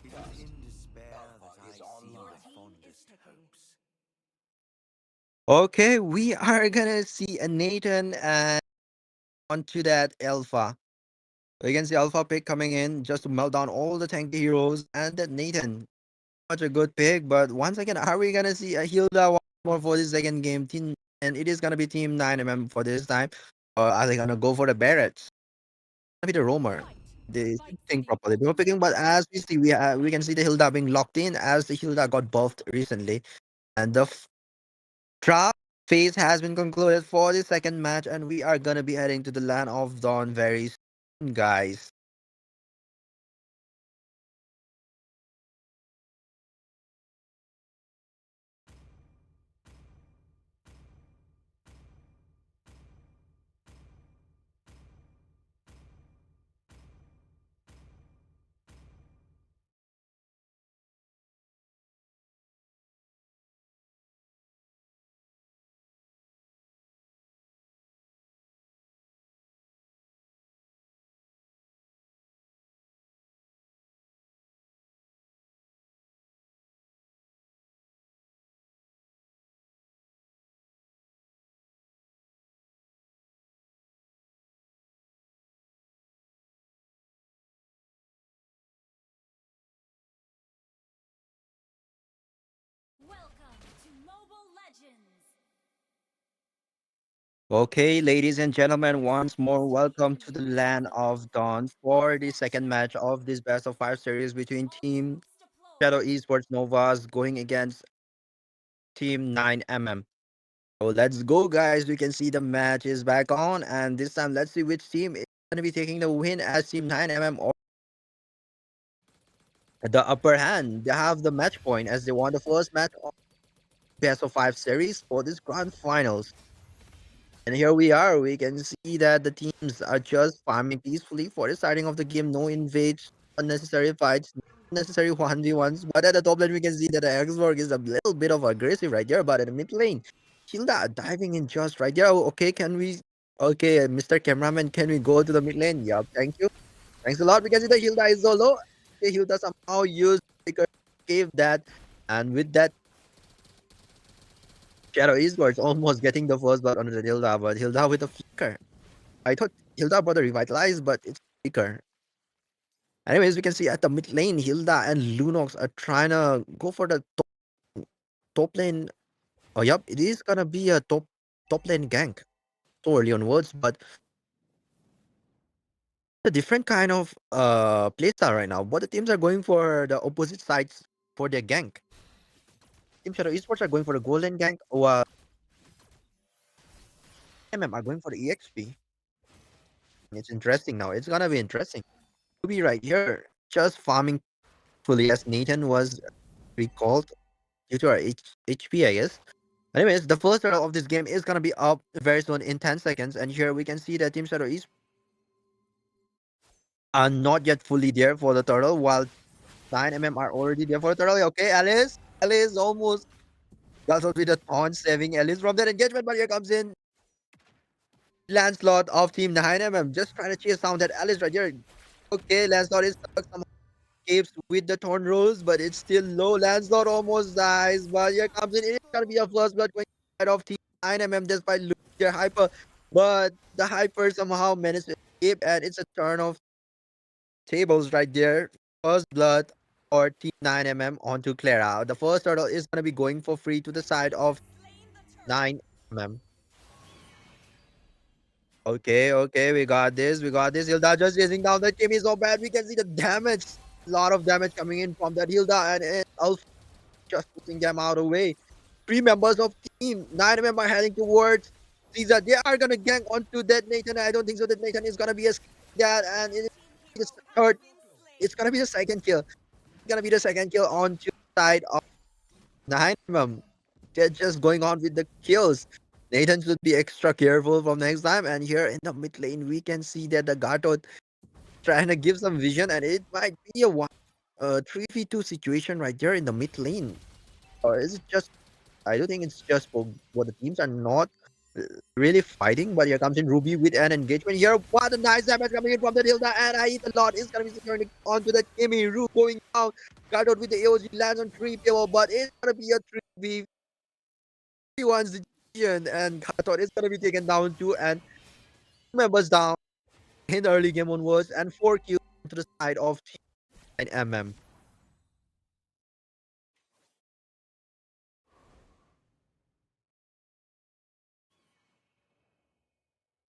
Your team is picking. Okay, we are gonna see a Nathan and onto that Alpha. We can see Alpha pick coming in just to melt down all the tanky heroes and that Nathan. Such a good pick, but once again, are we gonna see a Hilda once more for the second game? Team and it is gonna be Team 9 for this time. Or are they gonna go for the Barretts? Gonna be the roamer. They should think properly before picking, but as we see, we can see the Hilda being locked in as the Hilda got buffed recently, and the draft phase has been concluded for the second match, and we are gonna be heading to the land of Dawn very soon, guys. Welcome to Mobile Legends! Okay, ladies and gentlemen, once more, welcome to the Introducing land of Dawn for the second Perfection. match of this best of five series between All Team troops Shadow deployed. Esports Novas going against Team 9mm. So let's go, guys. We can see the match is back on, and this time, let's see which team is going to be taking the win as Team 9mm or the upper hand. They have the match point as they won the first match of best of five series for this grand finals. And here we are. We can see that the teams are just farming peacefully for the starting of the game. No invades, unnecessary fights, unnecessary 1v1s. But at the top lane, we can see that the Xborg is a little bit of aggressive right there. But at the mid lane, Hilda diving in just right there. Okay, can we? Okay, Mr. Cameraman, can we go to the mid lane? Yup, thank you. Thanks a lot. We can see the Hilda is so low. Okay, Hilda somehow used because gave that. And with that, Shadow Esports almost getting the first blood onto the Hilda, but Hilda with a flicker. I thought Hilda brought the revitalize, but it's weaker. Anyways, we can see at the mid lane, Hilda and Lunox are trying to go for the top lane. Oh, yep, it is gonna be a top lane gank. So early onwards, but a different kind of playstyle right now. But the teams are going for the opposite sides for their gank. Team Shadow Esports are going for the gold lane gank, while MM are going for the EXP. It's interesting now. It's gonna be interesting. To be right here, just farming fully as Nathan was recalled due to our HP, I guess. Anyways, the first turtle of this game is gonna be up very soon in 10 seconds, and here we can see that Team Shadow East are not yet fully there for the turtle, while 9mm are already there for the turtle. Okay, Alice almost got with the taunt, saving Alice from that engagement, but here comes in Lancelot of Team 9mm, just trying to chase down that Alice right here. Okay, Lancelot is stuck somehow escapes with the torn rolls, but it's still low. Lancelot almost dies, but here comes in. It's gonna be a first blood going side of Team 9mm despite losing their hyper. But the hyper somehow managed to escape, and it's a turn of tables right there. First blood or Team 9mm onto Clara. The first turtle is gonna be going for free to the side of 9mm. Okay, okay, we got this. We got this. Hilda just chasing down the team is so bad. We can see the damage. Lot of damage coming in from that Hilda, and also just putting them out of the way. Three members of team 9mm are heading towards Caesar. They are gonna gank onto that Nathan. I don't think so that Nathan is gonna be a that, and it is the third. It's gonna be the second kill. It's gonna be the second kill on the side of 9mm. They're just going on with the kills. Nathan should be extra careful from next time. And here in the mid lane, we can see that the Gatot trying to give some vision, and it might be a 3v2 situation right there in the mid lane. Or is it just? I do think it's just for what the teams are not really fighting. But here comes in Ruby with an engagement here. What a nice damage coming in from the Hilda, and I hit a lot. It's gonna be securing onto the Kimmy. Ru going out. Gatot with the AOG lands on 3 people, but it's gonna be a 3v1 situation, and Gatot is gonna be taken down too, and members down in the early game onwards, and 4 kills to the side of Team 9mm.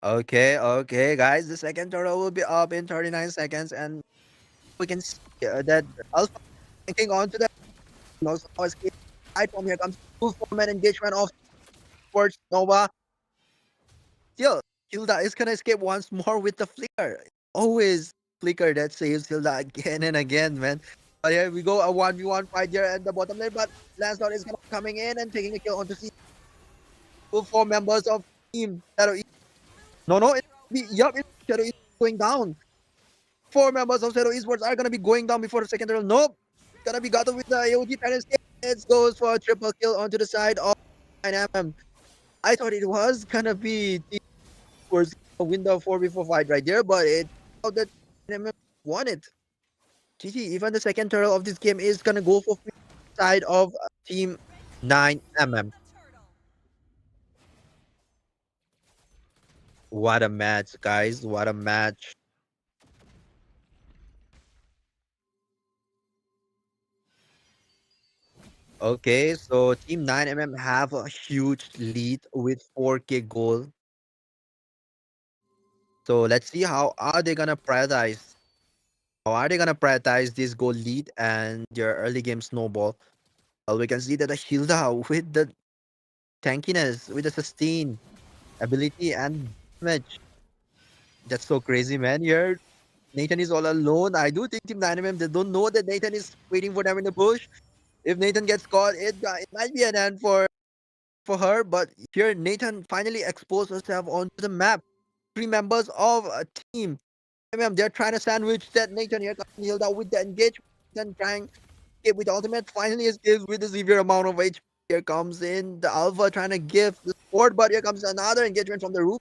Okay, okay, guys. The second turtle will be up in 39 seconds, and we can see that Alpha thinking on to that. Also, now escape right from here comes full format engagement of Sports Nova. Still, Hilda is gonna escape once more with the flicker. Always flicker that saves Hilda again and again, man. But here we go, a 1v1 fight here at the bottom lane, but Lancelot is gonna coming in and taking a kill onto C. Full four members of team Shadow East. No, no, it's Shadow East going down. Four members of Shadow Esports are gonna be going down before the second turtle. Nope. It's gonna be Gato with the AOG trying to escape. It goes for a triple kill onto the side of 9MM. I thought it was gonna be was a win the 4v4 fight right there, but it out that NMM won it. GG, even the second turtle of this game is gonna go for free side of team 9mm. What a match, guys. What a match. Okay, so team 9mm have a huge lead with 4k goal. So let's see how are they gonna prioritize. How are they gonna prioritize this goal lead and their early game snowball? Well, we can see that the Hilda with the tankiness, with the sustain ability and damage. That's so crazy, man. Here, Nathan is all alone. I do think Team Dynamite, they don't know that Nathan is waiting for them in the bush. If Nathan gets caught, it might be an end for her. But here, Nathan finally exposed herself onto the map. Three members of a team. They're trying to sandwich that Nathan here comes Hilda with the engagement. Nathan trying to escape with the ultimate. Finally escapes with a severe amount of HP. Here comes in the Alpha trying to give the support, but here comes another engagement from the roof.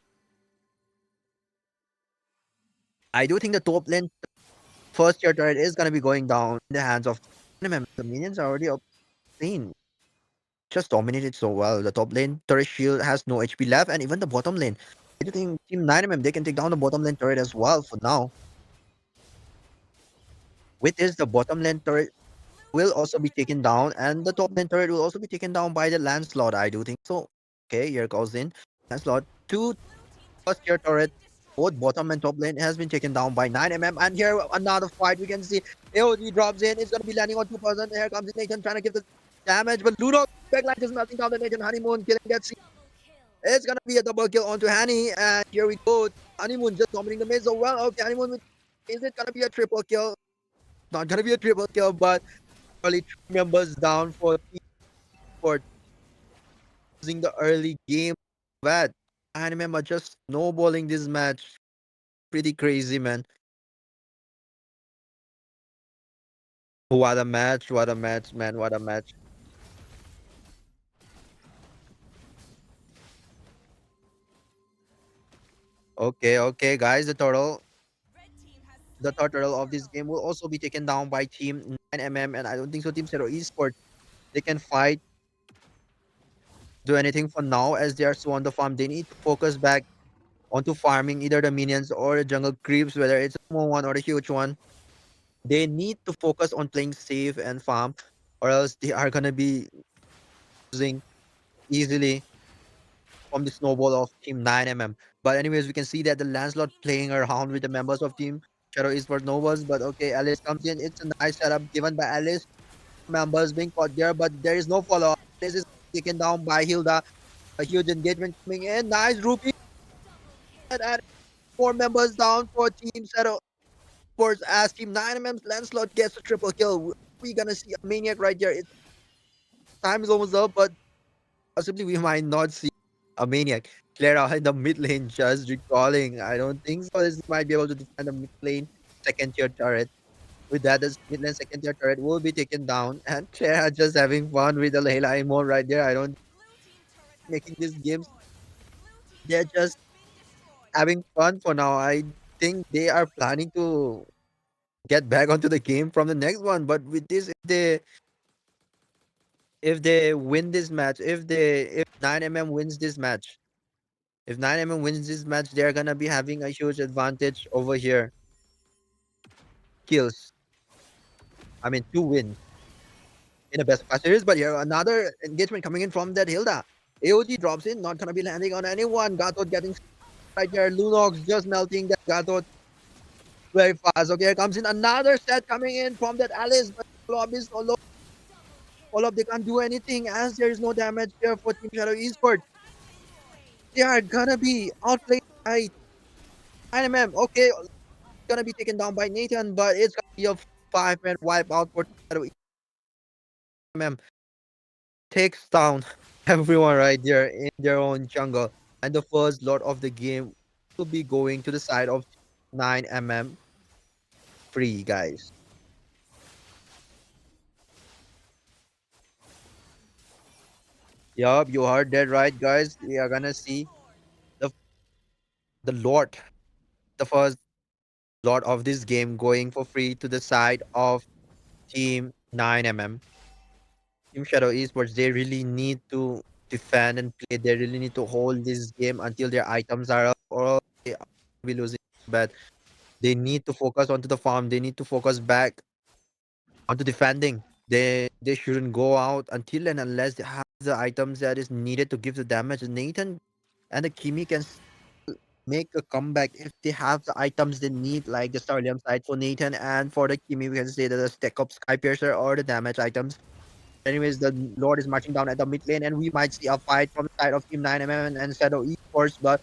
I do think the top lane first tier turret is gonna be going down in the hands of Minimum. The minions are already obscene. Just dominated so well. The top lane turret shield has no HP left, and even the bottom lane. I do think Team 9MM they can take down the bottom lane turret as well for now. With this, the bottom lane turret will also be taken down, and the top lane turret will also be taken down by the Lancelot. I do think so. Okay, here goes in Lancelot. Two first tier turret, both bottom and top lane has been taken down by 9MM. And here another fight we can see. AOG drops in. It's gonna be landing on 2%. Here comes Nathan trying to give the damage, but Ludo backline just melting down the Nathan Honeymoon killing that scene. It's gonna be a double kill onto Honey, and here we go. Honeymoon just dominating the mid so well. Okay, Honeymoon is it gonna be a triple kill? Not gonna be a triple kill, but only three members down for losing the early game. Bad. I remember just snowballing this match. Pretty crazy, man. What a match, what a match, man, what a match. Okay, okay, guys, the third turtle of this game will also be taken down by Team 9MM, and I don't think so Team Zero Esports, they can fight, do anything for now as they are so on the farm. They need to focus back onto farming either the minions or the jungle creeps, whether it's a small one or a huge one. They need to focus on playing safe and farm, or else they are gonna be losing easily from the snowball of Team 9MM. But anyways, we can see that the Lancelot playing around with the members of Team Shadow Esports Novas. But okay, Alice comes in. It's a nice setup given by Alice. Members being caught there, but there is no follow-up. This is taken down by Hilda. A huge engagement coming in. Nice rupee. And four members down for Team Shadow Esports as Team 9MM's Lancelot gets a triple kill. We're gonna see a maniac right here. Time is almost up, but possibly we might not see a maniac. Clara in the mid lane just recalling. I don't think so. This might be able to defend the mid lane second tier turret. With that, this mid lane second tier turret will be taken down. And Clara just having fun with the Layla emote right there. I don't making these games. They're just having fun for now. I think they are planning to get back onto the game from the next one. But with this, if they win this match, if 9MM wins this match, if 9MM wins this match, they're gonna be having a huge advantage over here. Kills. I mean, two wins in the best of class series. But here, another engagement coming in from that Hilda. AOG drops in, not gonna be landing on anyone. Gato getting right here. Lunox just melting that Gato very fast. Okay, here comes in another set coming in from that Alice, but Olof is solo. Olof, they can't do anything as there is no damage here for Team Shadow Esports. They are gonna be outplayed by 9mm. Okay, gonna be taken down by Nathan, but it's gonna be a 5-man wipe out for Shadow Esports. Takes down everyone right there in their own jungle. And the first lot of the game will be going to the side of 9mm free, guys. Yup, you heard that right, guys. We are gonna see the the lot, the first lot of this game going for free to the side of Team 9mm. Team Shadow Esports, they really need to defend and play. They really need to hold this game until their items are up, or else they will be losing. But they need to focus onto the farm. They need to focus back onto defending. They shouldn't go out until and unless they have the items that is needed to give the damage. Nathan and the Kimi can make a comeback if they have the items they need, like the Starlium side for Nathan, and for the Kimi, we can say that the stack up Sky Piercer or the damage items. Anyways, the Lord is marching down at the mid lane, and we might see a fight from the side of Team 9mm and Shadow Esports, but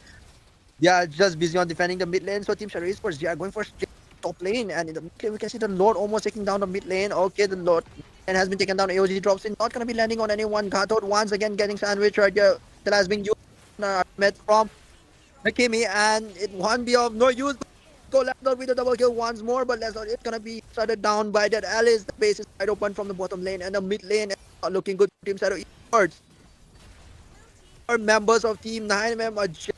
they are just busy on defending the mid lane. So Team Shadow Esports, they are going for straight top lane, and in the mid lane, we can see the Lord almost taking down the mid lane. Okay, the Lord and has been taken down. AOG drops in, not gonna be landing on anyone. Gatot once again getting sandwiched right there. That has been used met from Kimi, and it won't be of no use. Go Lazard with the double kill once more, but Lazard is gonna be shutted down by that Alice. The base is wide open from the bottom lane, and the mid lane is not looking good for Team Shadow Esports. Our members of Team 9mm are just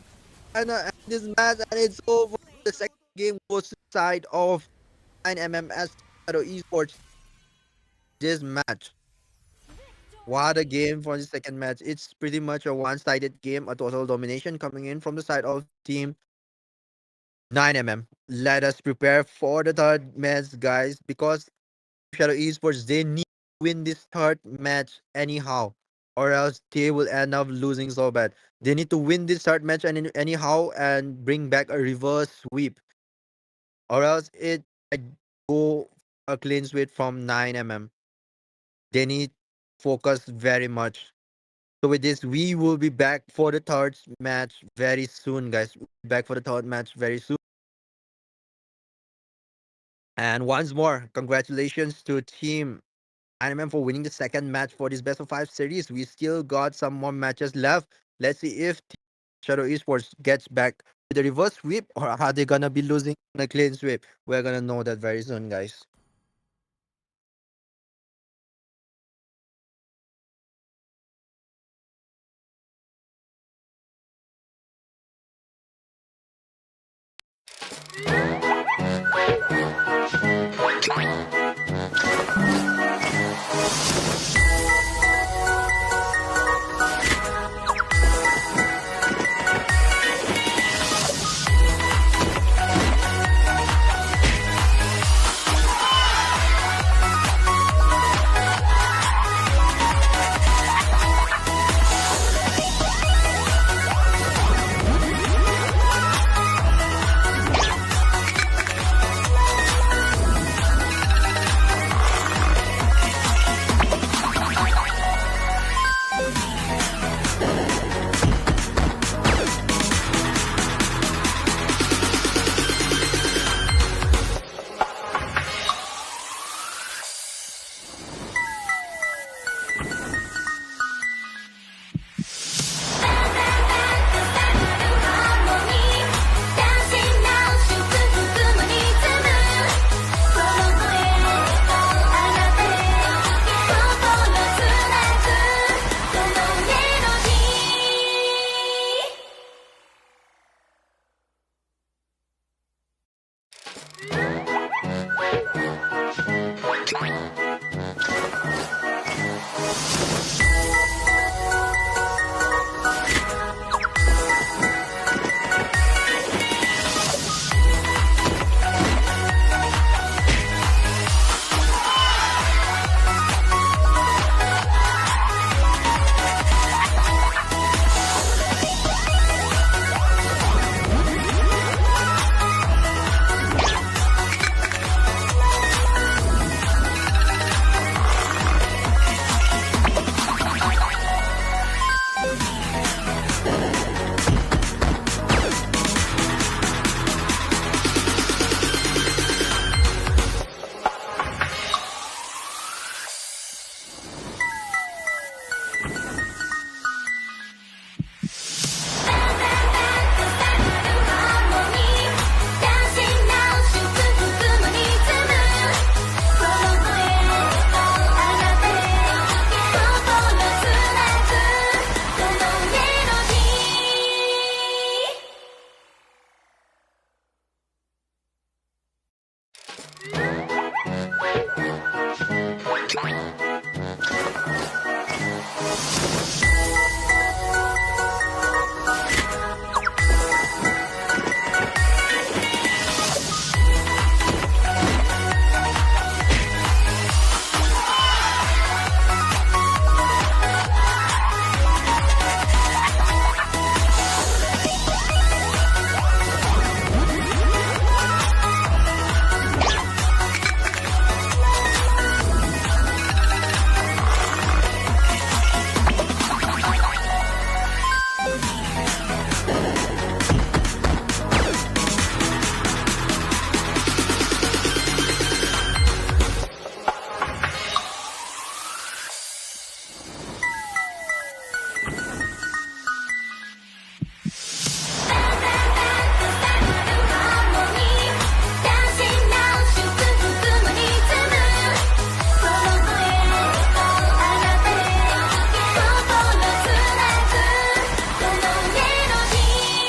and this match, and it's over. The second game goes to the side of 9mm as Shadow Esports. This match. What a game for the second match. It's pretty much a one-sided game, a total domination coming in from the side of Team 9mm. Let us prepare for the third match, guys, because Shadow Esports, they need to win this third match anyhow, or else they will end up losing so bad. They need to win this third match anyhow and bring back a reverse sweep, or else it might go a clean sweep from 9mm. They need focus very much. So with this, we will be back for the third match very soon, guys. We'll be back for the third match very soon. And once more, congratulations to Team Anime for winning the second match for this best of 5 series. We still got some more matches left. Let's see if Team Shadow Esports gets back with the reverse sweep, or are they gonna be losing on a clean sweep? We're gonna know that very soon, guys. 心つなぐこのメロディー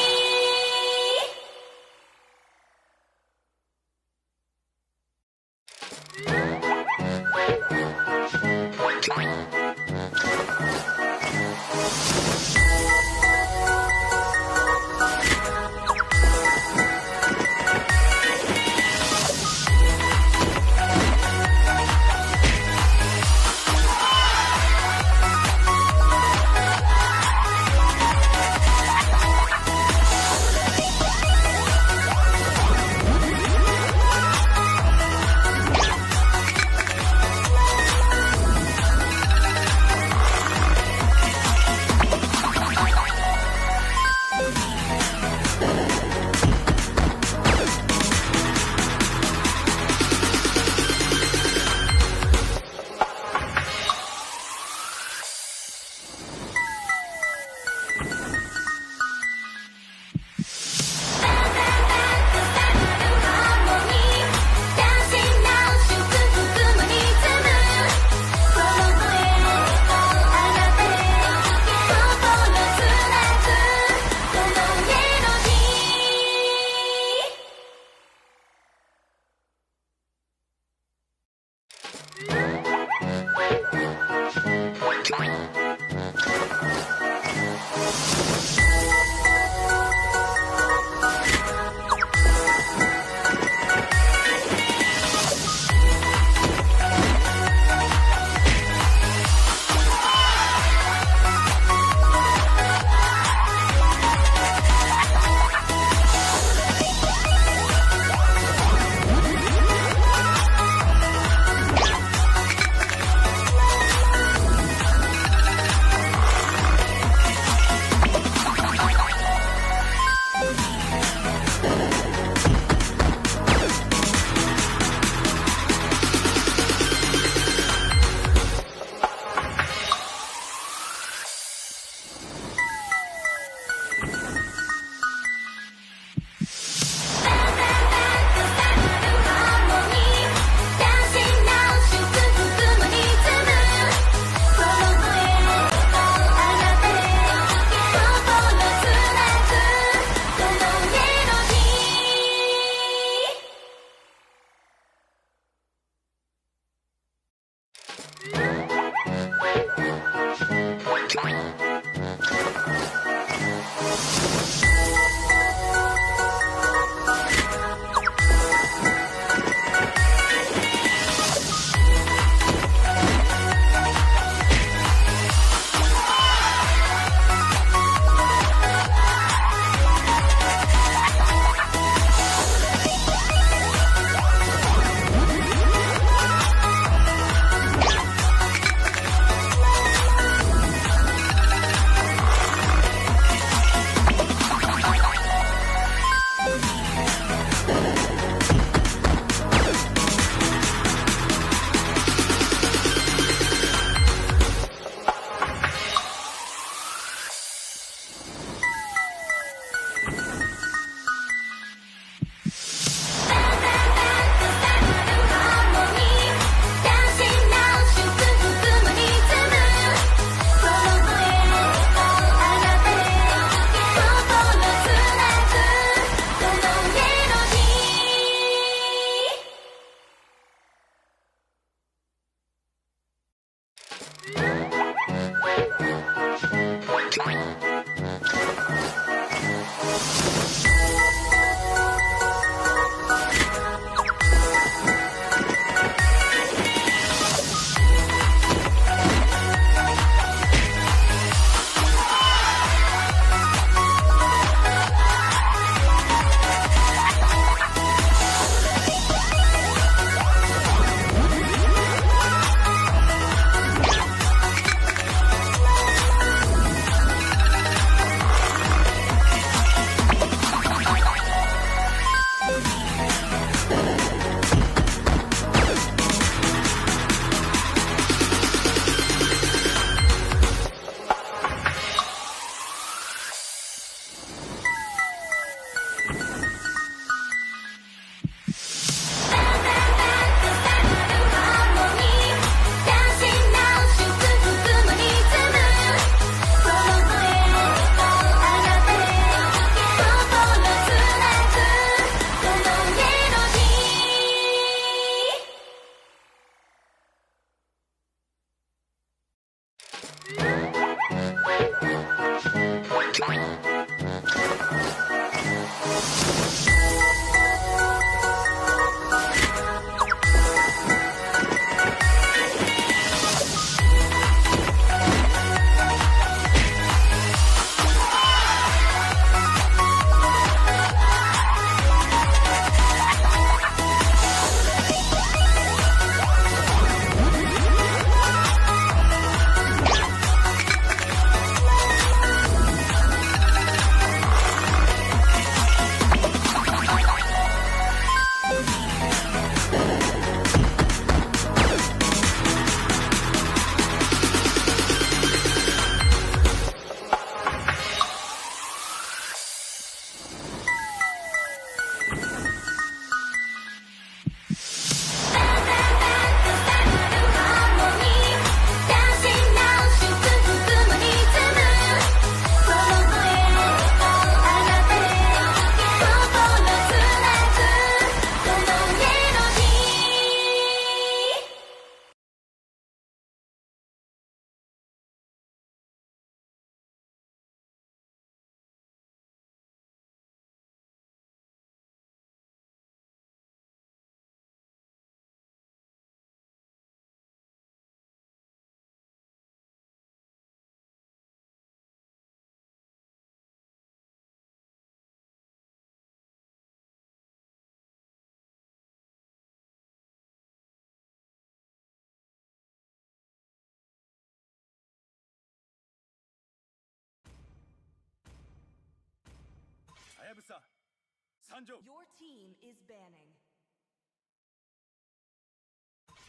Your team is banning.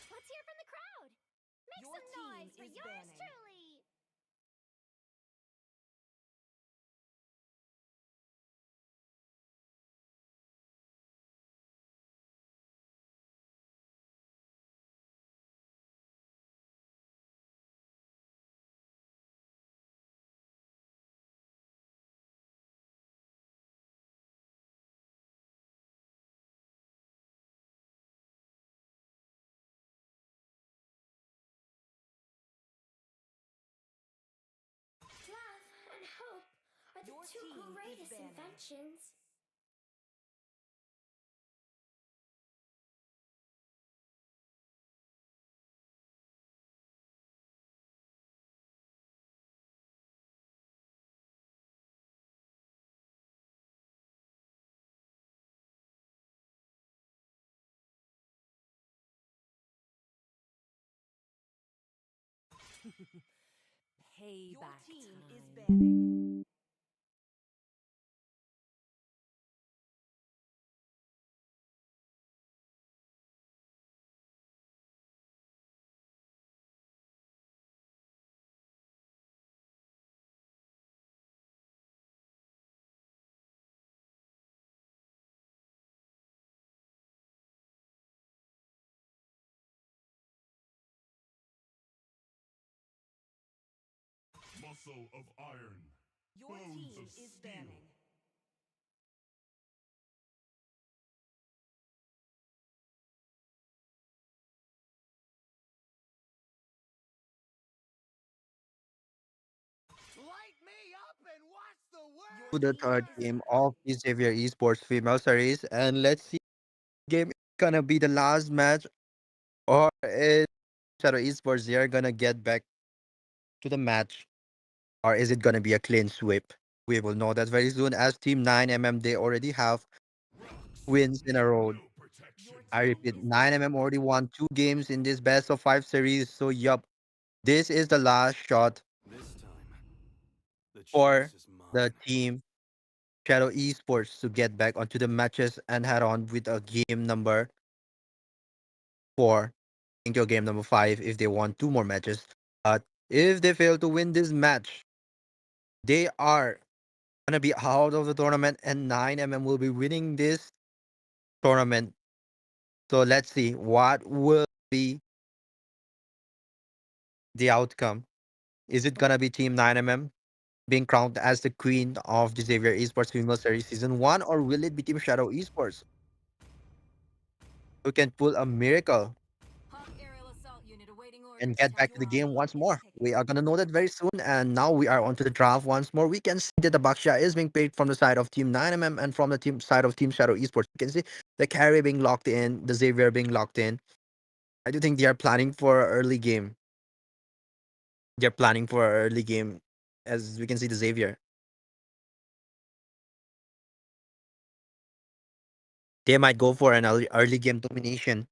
Let's hear from the crowd. Make Your some team noise for is yours banning. truly. Love and hope are the Your two team is greatest banning. inventions. Payback Your team time. is banning. Muscle of iron. Your Bones team of is steel. banning. Light me up and watch the world. To Your the team third is game banning. of the Xavier Esports Female Series, and let's see game is gonna be the last match, or is Shadow Esports they are gonna get back to the match, or is it gonna be a clean sweep? We will know that very soon. As Team 9mm, they already have Rocks wins in need a row. no protection. Your I team repeat, is 9mm banning. already won 2 games in this best of 5 series. So yup, this is the last shot This time, the for choice is the mine. team Shadow Esports to get back onto the matches and head on with a game number 4 into game number 5 if they won 2 more matches. But if they fail to win this match, they are gonna be out of the tournament, and 9mm will be winning this tournament. So let's see what will be the outcome. Is it gonna be Team 9mm being crowned as the queen of the Xavier Esports Female Series Season 1, or will it be Team Shadow Esports who can pull a miracle Hawk aerial assault unit awaiting and orders, get back to Your the Talon. game team once is more? We picking. are gonna know that very soon, and now we are onto the draft once more. We can see that the Baksha is being paid from the side of Team 9mm and from the team side of Team Shadow Esports. You can see the carry being locked in, the Xavier being locked in. I do think they are planning for an early game. They're planning for an early game, as we can see the Xavier. They might go for an early game domination.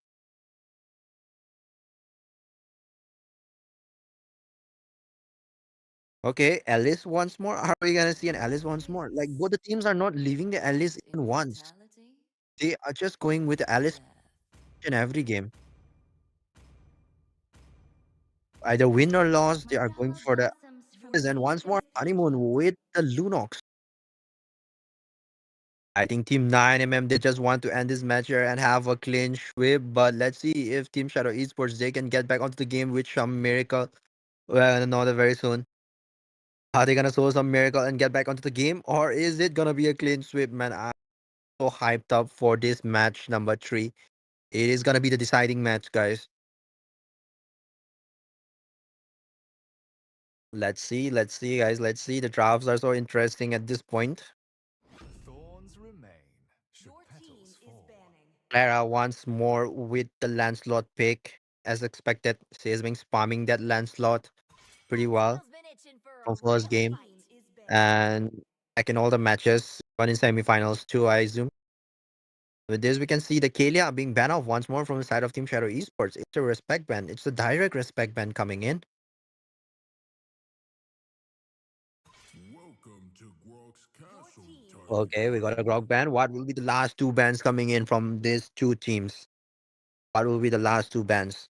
Okay, Alice once more. Are we gonna see an Alice once more? Like both the teams are not leaving the Alice even once. Immortality They are just going with or the Alice death. in every game. Either win or loss, My they are going flower for the blossoms Your from Alice. And team deep once is more, inside. honeymoon picking. with the Lunox. I think Team 9mm they just want to end this match here and have a clean sweep. But let's see if Team Shadow Esports they can get back onto the game with some miracle. We're gonna know that very soon. Are they gonna show some miracle and get back onto the game, or is it gonna be a clean sweep, man? I'm so hyped up for this match number 3. It is gonna be the deciding match, guys. Let's see, guys. Let's see. The drafts are so interesting at this point. Thorns remain should Your team petals is fall. banning. Clara once more with the Lancelot pick, as expected. She has been spamming that Lancelot pretty That well tail's been itching for a from first Your real game team fight. is banning. and back in all the matches, one in semifinals too, I assume. With this, we can see the Kalia being banned off once more from the side of Team Shadow Esports. It's a respect ban. It's a direct respect ban coming in. Welcome to Grok's Your castle, team Okay, we got a Grog ban. What will be the last two bans coming in from these two teams? What will be the last two bans?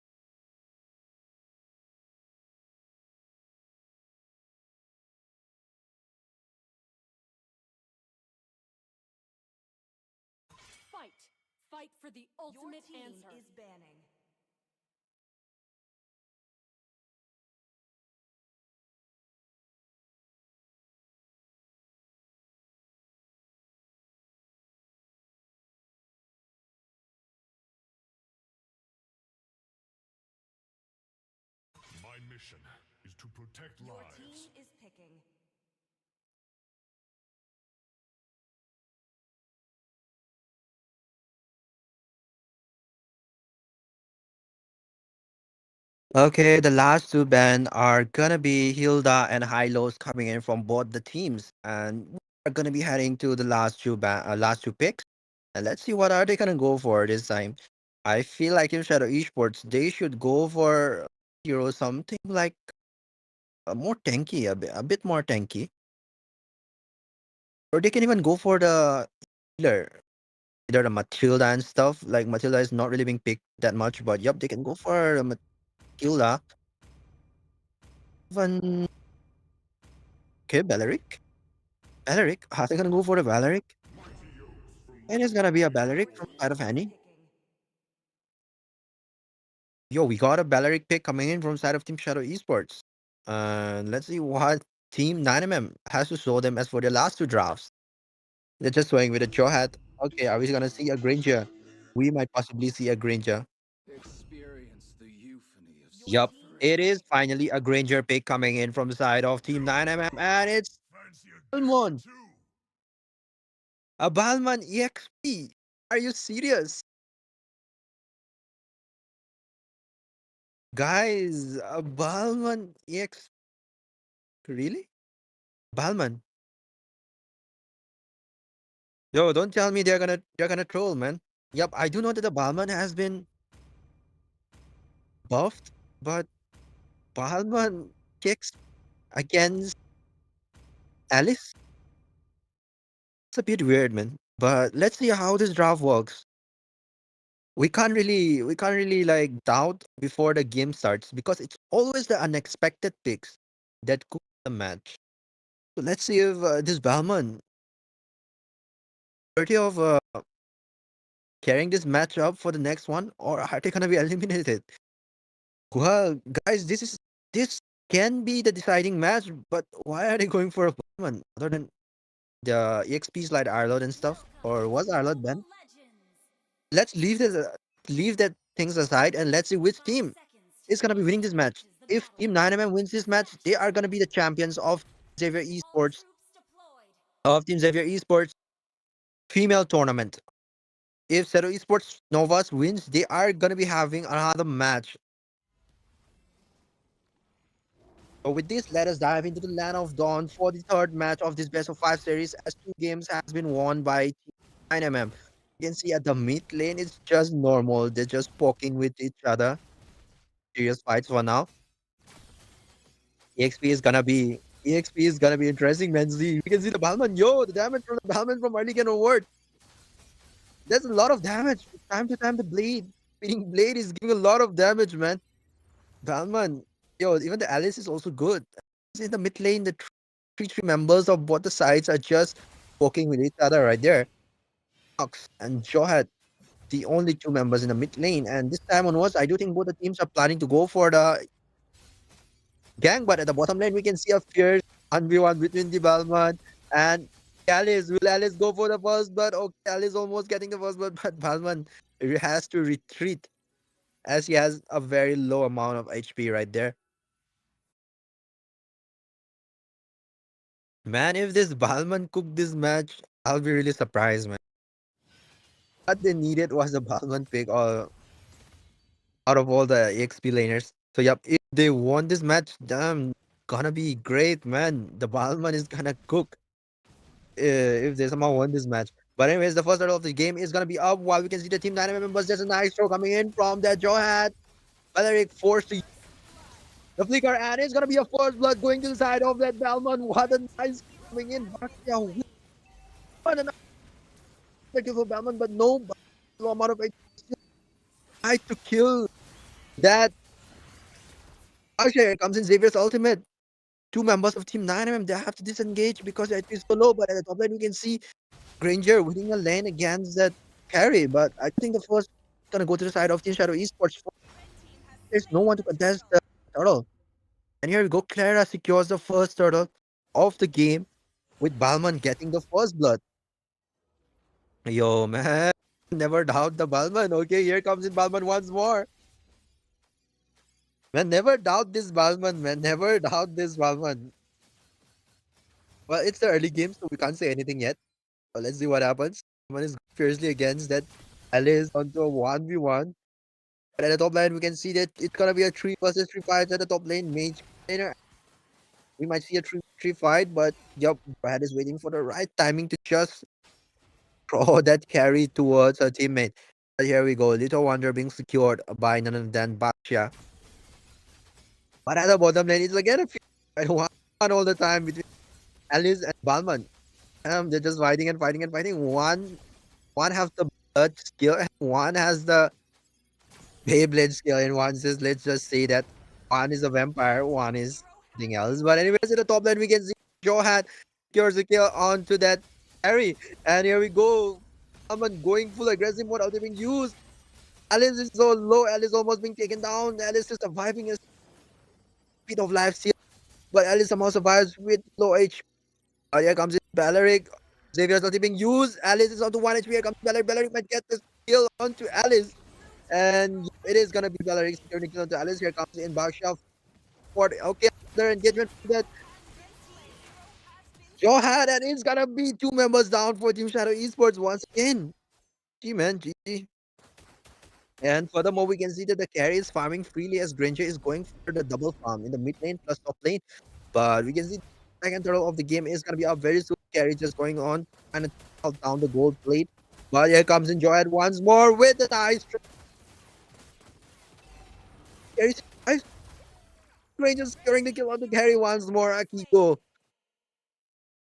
Fight. Fight for the Your ultimate team answer. is banning. My mission is to protect Your lives. team is picking. Okay, the last two bans are gonna be Hilda and Hylos coming in from both the teams, and we're gonna be heading to the last two picks, and let's see what are they gonna go for this time. I feel like in Shadow Esports they should go for hero something like more tanky, a bit more tanky, or they can even go for the healer, either the Matilda and stuff. Like Matilda is not really being picked that much, but yep, they can go for Matilda. Even okay, Beleric. Beleric? Are they gonna go for the Valeric? And it's gonna be a Beleric Your from team side of is Annie. picking. Yo, we got a Beleric pick coming in from side of Team Shadow Esports. Let's see what Team 9mm has to show them as for their last two drafts. They're just showing with a Joe hat. Okay, are we gonna see a Granger? We might possibly see a Granger. Experience the euphony of Your Yup. team is It is picking. finally a Granger pick coming in from the side of Team 9mm, and it's Fancy a gift Balmon. too? A Balman EXP. Are you serious? Guys, a Balman EXP. Really? Balman. Yo, don't tell me they're gonna troll, man. Yep, I do know that the Balman has been buffed, but Balman kicks against Alice. It's a bit weird, man. But let's see how this draft works. We can't really like doubt before the game starts because it's always the unexpected picks that cook the match. So let's see if this Balman worthy of carrying this match up for the next one, or are they gonna be eliminated? Well, guys, this can be the deciding match, but why are they going for a Balman other than the EXPs like Arlod and stuff? Welcome Or to was Arlod Mobile banned? Legends. Let's leave that things aside and let's see which 5 team seconds is till gonna be winning initial this match. reaches the If Team battlefield. 9mm wins this match, they are gonna be the champions of Xavier All Esports troops deployed. Team Xavier Esports female tournament. If Zero Esports Novas wins, they are gonna be having another match. So with this, let us dive into the Land of Dawn for the third match of this best of 5 series as two games has been won by Team 9mm. You can see at the mid lane, it's just normal. They're just poking with each other. Serious fights for now. EXP is gonna be interesting, man. See, we can see the Balman. Yo, the damage from the Balman from early can onward. There's a lot of damage. Time to time, the blade, spinning blade is giving a lot of damage, man. Balman, yo, even the Alice is also good. In the mid lane, the three members of both the sides are just poking with each other right there. Nox and Johat, the only two members in the mid lane. And this time onwards, I do think both the teams are planning to go for the gang, but at the bottom lane, we can see a fierce 1v1 between the Balman and Alice. Will Alice go for the first blood? Okay, Alice almost getting the first blood, but Balman has to retreat as he has a very low amount of HP right there. Man, if this Balman cooked this match, I'll be really surprised, man. What they needed was the Balman pick out of all the EXP laners. So yep, if they won this match, damn, gonna be great, man. The Balman is gonna cook if they somehow won this match. But anyways, the first battle of the game is gonna be up while we can see the Team 9 members. There's a nice throw coming in from that Johat. Valeric forced to use the flicker, and it's gonna be a first blood going to the side of that Balman. What a nice coming in. But yeah, And another kill for Balman, but no, low amount of HP tried to kill that. Actually, here comes in Xavier's ultimate. Two members of Team 9MM, they have to disengage because the HP is so low, but at the top lane, we can see Granger winning a lane against that carry. But I think the first gonna go to the side of Team Shadow Esports. There's no one to contest the turtle. And here we go. Clara secures the first turtle of the game with Balman getting the first blood. Yo, man. Never doubt the Balman. Okay, here comes in Balman once more. Man, never doubt this Balman, man. Never doubt this Balman. Well, it's the early game, so we can't say anything yet. But let's see what happens. Balman is fiercely against that Alice onto a 1v1. But at the top lane, we can see that it's gonna be a 3 versus 3 fight at the top lane. Mage laner. We might see a 3 fight, but yup, Brad is waiting for the right timing to just throw that carry towards her teammate. But here we go. Little Wonder being secured by none other than Basha. But at the bottom lane, it's again a fight one all the time between Alice and Balman. They're just fighting and fighting and fighting. One has the blood skill, and one has the Beyblade skill, and one says, let's just say that one is a vampire, one is something else. But anyways, in the top lane, we can see Johan secures the kill onto that carry. And here we go. Someone going full aggressive mode, how they being used. Alice is so low. Alice almost being taken down. Alice is surviving a speed of life steal. But Alice somehow survives with low HP. Here comes in Belleric. Xavier's not being used. Alice is onto 1 HP. Here comes Belleric. Belleric might get the kill onto Alice. And it is gonna be Belleric securing the kill onto Alice. Here comes in Baksha. Okay, their engagement that Johan, and it's gonna be 2 members down for Team Shadow Esports once again. G man, GG. And furthermore, we can see that the carry is farming freely as Granger is going for the double farm in the mid lane plus top lane. But we can see the second turtle of the game is gonna be a very soon. Carry just going on and down the gold plate. But here comes in Johan once more with the nice carry. Granger securing the kill on the carry once more. Akiko.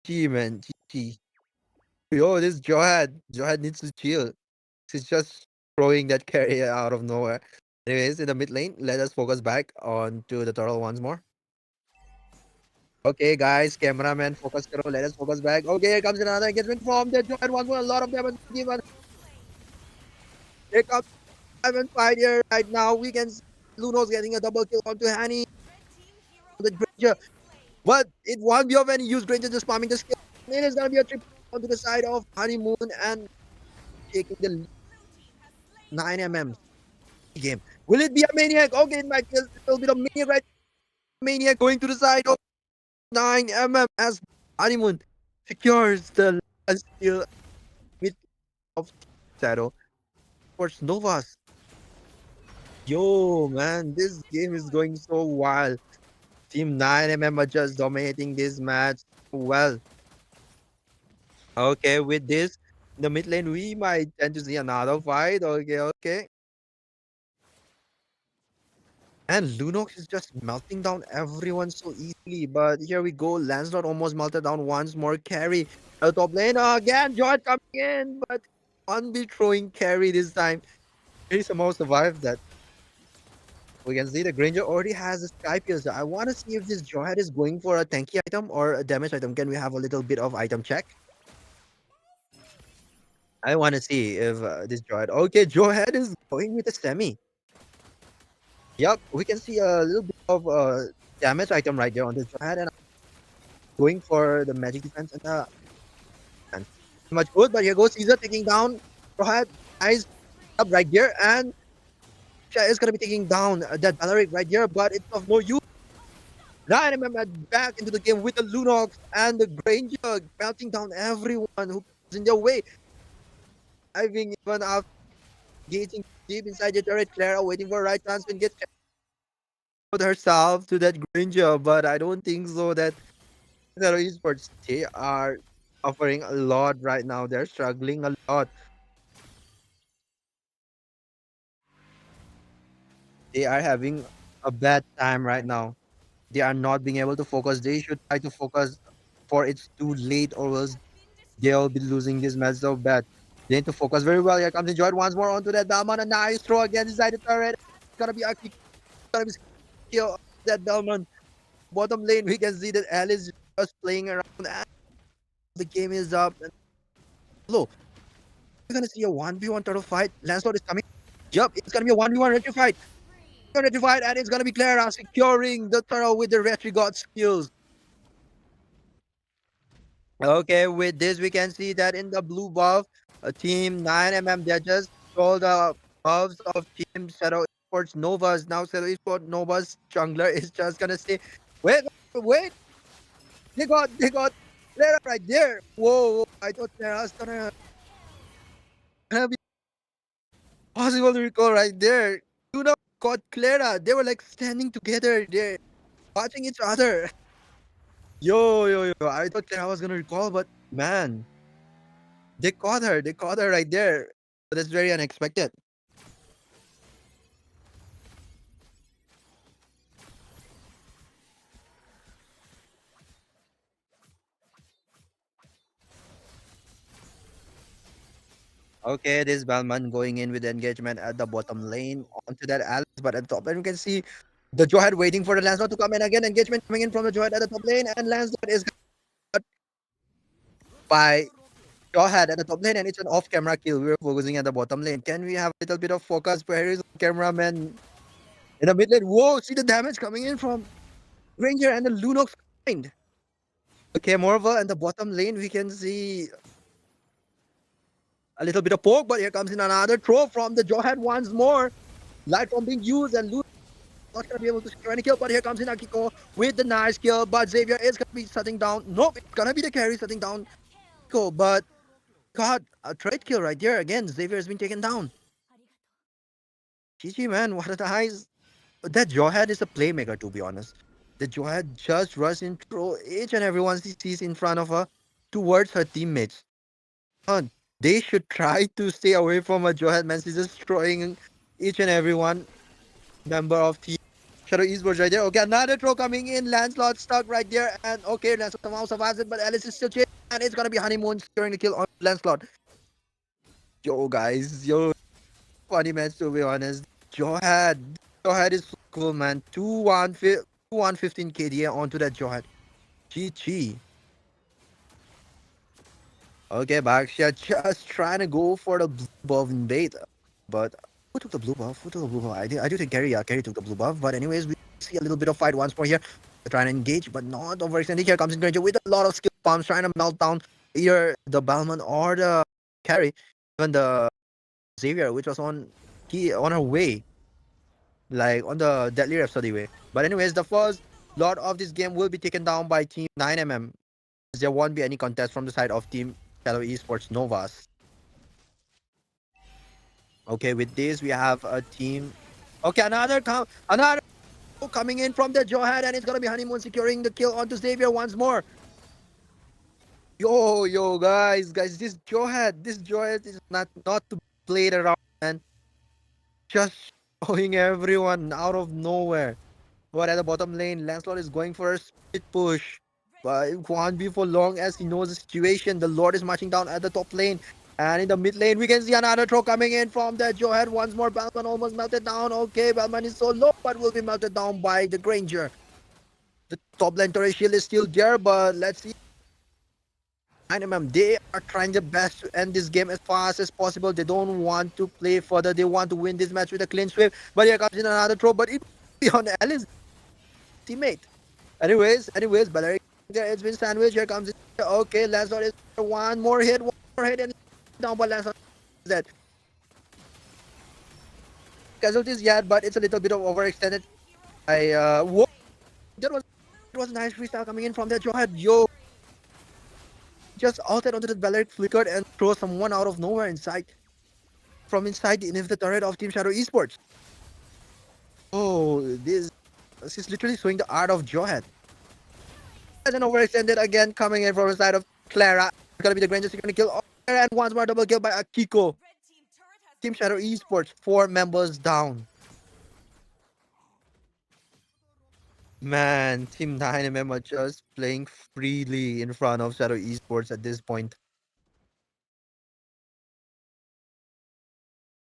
G man, GG. Yo, this Johan. Johan needs to chill. He's just throwing that carry out of nowhere. Anyways, in the mid lane, let us focus back on to the turtle once more. Okay, guys, cameraman, focus karo. Let us focus back. Okay, here comes another engagement from the Johan once more. A lot of damage given. Here comes Ivan fight here right now. We can see Luno's getting a double kill onto Hanny. The Granger. But it won't be of any use. Granger just farming the skill. It is gonna be a trip onto the side of Honeymoon and taking the 9mm game. Will it be a maniac? Okay, it might be a little bit of maniac right. Maniac going to the side of 9mm as Honeymoon secures the last kill mid of Shadow for Novas. Yo, man, this game is going so wild. Team 9mm are just dominating this match so well. Okay, with this, in the mid lane, we might tend to see another fight. Okay, okay. And Lunox is just melting down everyone so easily. But here we go. Lancelot almost melted down once more. Carry the top lane again. George coming in, but won't be throwing carry this time. He somehow survived that. We can see the Granger already has a Sky Piercer. I want to see if this Johead is going for a tanky item or a damage item. Can we have a little bit of item check? I want to see if this Johead. Okay, Johead is going with a semi. Yep, we can see a little bit of damage item right there on this Johead and going for the magic defense and much good. But here goes Caesar taking down Johead. Nice up right there, and Shah is gonna be taking down that Balearic right here, but it's of no use. 9mm back into the game with the Lunox and the Granger melting down everyone who is in their way. Diving even after gating deep inside the turret. Clara waiting for a right chance and gets herself to that Granger, but I don't think so that Zero Esports, they are offering a lot right now. They're struggling a lot. They are having a bad time right now. They are not being able to focus. They should try to focus for it's too late or else They'll be losing this match so bad. They need to focus very well. Here comes Enjoy once more onto that Belmont. A nice throw again inside the turret. It's gonna be a kick. Gonna be kill that Belmont. Bottom lane, we can see that Alice just playing around. And the game is up. Hello, we're gonna see a 1v1 turtle fight. Lancelot is coming. Yup, it's gonna be a 1v1 retro fight. Retro fight, and it's gonna be Clara securing the turtle with the retro god skills. Okay, with this, we can see that in the blue buff, team 9mm, they just stole the buffs of team Shadow Esports Novas. Now, Shadow Esports Novas jungler is just gonna say, wait, wait, they got Clara right there. Whoa, I thought Clara's gonna be possible to recall right there. You know, got Clara. They were like standing together there, watching each other. Yo. I thought Clara was gonna recall, but man. They caught her. They caught her right there. That's very unexpected. Okay, this Balman going in with engagement at the bottom lane onto that Alice, but at the top lane we can see the Johead waiting for the Lancelot to come in again. Engagement coming in from the Johead at the top lane, and Lancelot is got by Johead at the top lane, and it's an off-camera kill. We're focusing at the bottom lane. Can we have a little bit of focus? Where is the cameraman in the mid lane? Whoa! See the damage coming in from Ranger and the Lunox behind. Okay, Morval and the bottom lane we can see a little bit of poke, but here comes in another throw from the Jawhead once more. Light from being used, and Luke not gonna be able to secure any kill, but here comes in Akiko with the nice kill, but Xavier is gonna be shutting down. Nope, it's gonna be the carry shutting down Akiko, but God, a trade kill right there. Again, Xavier has been taken down. GG man, what a nice. That Jawhead is a playmaker, to be honest. The Jawhead just rushes in through each and every one she sees in front of her towards her teammates. Uh, they should try to stay away from a Johan man. She's just destroying each and every one member of team. Shadow Eastwards right there. Okay, another throw coming in. Lancelot stuck right there. And okay, Lancelot somehow survives it, but Alice is still chasing. And it's gonna be Honeymoon securing the kill on Lancelot. Yo, guys. Yo, funny match to be honest. Johan. Johan is so cool, man. 2-1-15 KDA onto that Johan. GG. Okay, Baxia just trying to go for the blue buff invade. But who took the blue buff? Who took the blue buff? I do think Gary, yeah, Gary took the blue buff. But anyways, we see a little bit of fight once more here. They're trying to engage, but not overextending. Here comes in Granger with a lot of skill bombs, trying to melt down either the Balman or the carry. Even the Xavier, which was on her way. Like on the Deadly Rhapsody way. But anyways, the first lot of this game will be taken down by Team 9mm. There won't be any contest from the side of Team Shadow Esports Novas. Okay, with this we have a team. Okay, another coming in from the Johan, and it's gonna be Honeymoon securing the kill onto Xavier once more. Yo, guys, this Johan is not to be played around, and just showing everyone out of nowhere. But at the bottom lane, Lancelot is going for a split push. But it won't be for long as he knows the situation. The Lord is marching down at the top lane. And in the mid lane, we can see another throw coming in from the Johead. Once more, Balman almost melted down. Okay, Balman is so low, but will be melted down by the Granger. The top lane turret shield is still there, but let's see. 9mm, they are trying their best to end this game as fast as possible. They don't want to play further. They want to win this match with a clean sweep. But here comes in another throw, but it will be on Alice teammate. Anyways, Baleric there, it's been sandwiched. Here comes it. Okay, Lancelot is one more hit, and down, but Lancelot is dead. Casualties yet, but it's a little bit of overextended. Whoa, that was a nice freestyle coming in from that Johead. Yo, just altered onto the Baleric flickered and throw someone out of nowhere from inside the inhibitor turret of Team Shadow Esports. Oh, this is literally showing the art of Johead. And then overextended again, coming in from the side of Clara. It's gonna be the Granger securing kill. And once more double kill by Akiko. Team Shadow Esports, 4 members down. Man, Team 9MM are just playing freely in front of Shadow Esports at this point.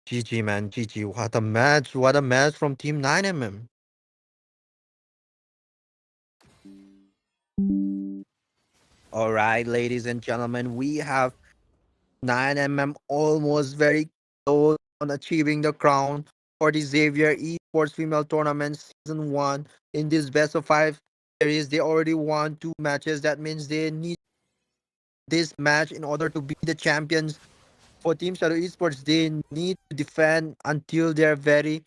GG, man. GG. What a match. What a match from Team 9mm. All right, ladies and gentlemen, we have 9mm almost very close on achieving the crown for the Xavier Esports Female Tournament Season 1 in this best of 5 series. They already won 2 matches. That means they need this match in order to be the champions. For Team Shadow Esports, they need to defend until their very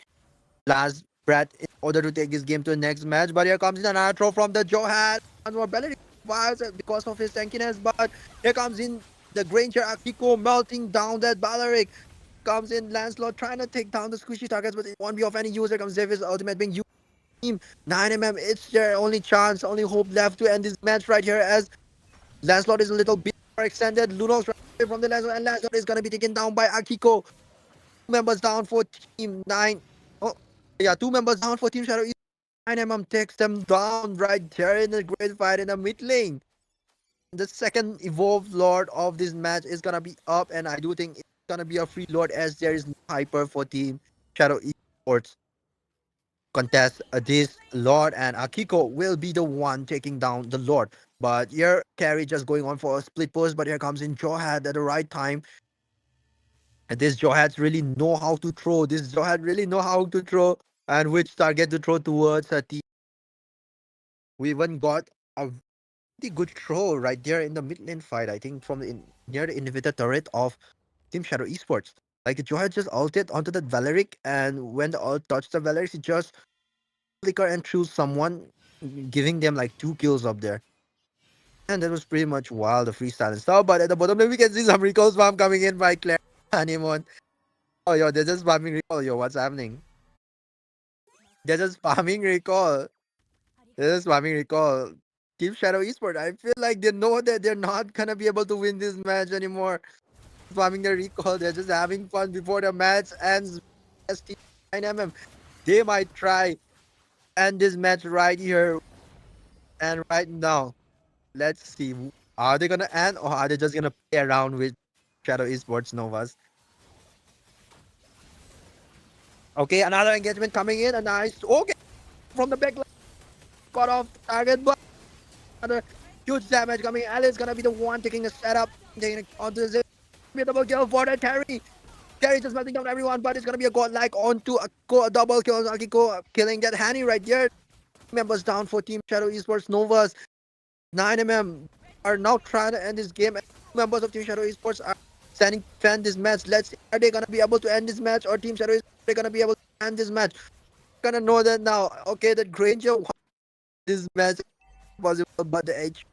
last breath in order to take this game to the next match. But here comes in another throw from the Johan. Once more, Bellery fires it because of his tankiness. But here comes in the Granger Akiko melting down that Balearic. Comes in Lancelot trying to take down the squishy targets, but it won't be of any use. Here comes Xavier's ultimate being used. Team 9mm, it's their only chance, only hope left to end this match right here as Lancelot is a little bit more extended. Lunox right away from the Lancelot, and Lancelot is going to be taken down by Akiko. 2 members down for Team 9. Oh, yeah, 2 members down for Team Shadow. 9mm takes them down right there in a great fight in the mid lane. The second evolved lord of this match is gonna be up, and I do think it's gonna be a free lord as there is no hyper for Team Shadow Esports contest. This lord and Akiko will be the one taking down the lord. But here, carry just going on for a split push, but here comes in Johad at the right time. And this Johads really know how to throw. This Johad really know how to throw and which target to throw towards a team. We even got a pretty good throw right there in the mid lane fight. I think from near the inhibitor turret of Team Shadow Esports. Like Johad just ulted onto that Valeric, and when the ult touched the Valeric, he just flicker and threw someone, giving them like 2 kills up there. And that was pretty much wild, the freestyle and stuff. But at the bottom lane, we can see some recall spam coming in by Claire Animon. Oh, yo, they're just spamming recall. Yo, what's happening? They're just spamming recall. They're just spamming recall. Team Shadow Esport, I feel like they know that they're not gonna be able to win this match anymore. Spamming the recall, they're just having fun before the match ends. As Team 9mm, they might try end this match right here and right now. Let's see. Are they gonna end or are they just gonna play around with Shadow Esports Novas? Okay, another engagement coming in. A nice okay from the back line. Cut off the target, but another huge damage coming. Alice gonna be the one taking a setup, taking it onto the double kill for the carry. Carry just melting down everyone, but it's gonna be a godlike onto a double kill. Akiko killing that Hanny right there. Members down for Team Shadow Esports Novas. 9mm are now trying to end this game. And members of Team Shadow Esports are standing to end this match. Let's see, are they gonna be able to end this match, or Team Shadow Esports are gonna be able to end this match? Gonna know that now. Okay, that Granger won this match possible, but the H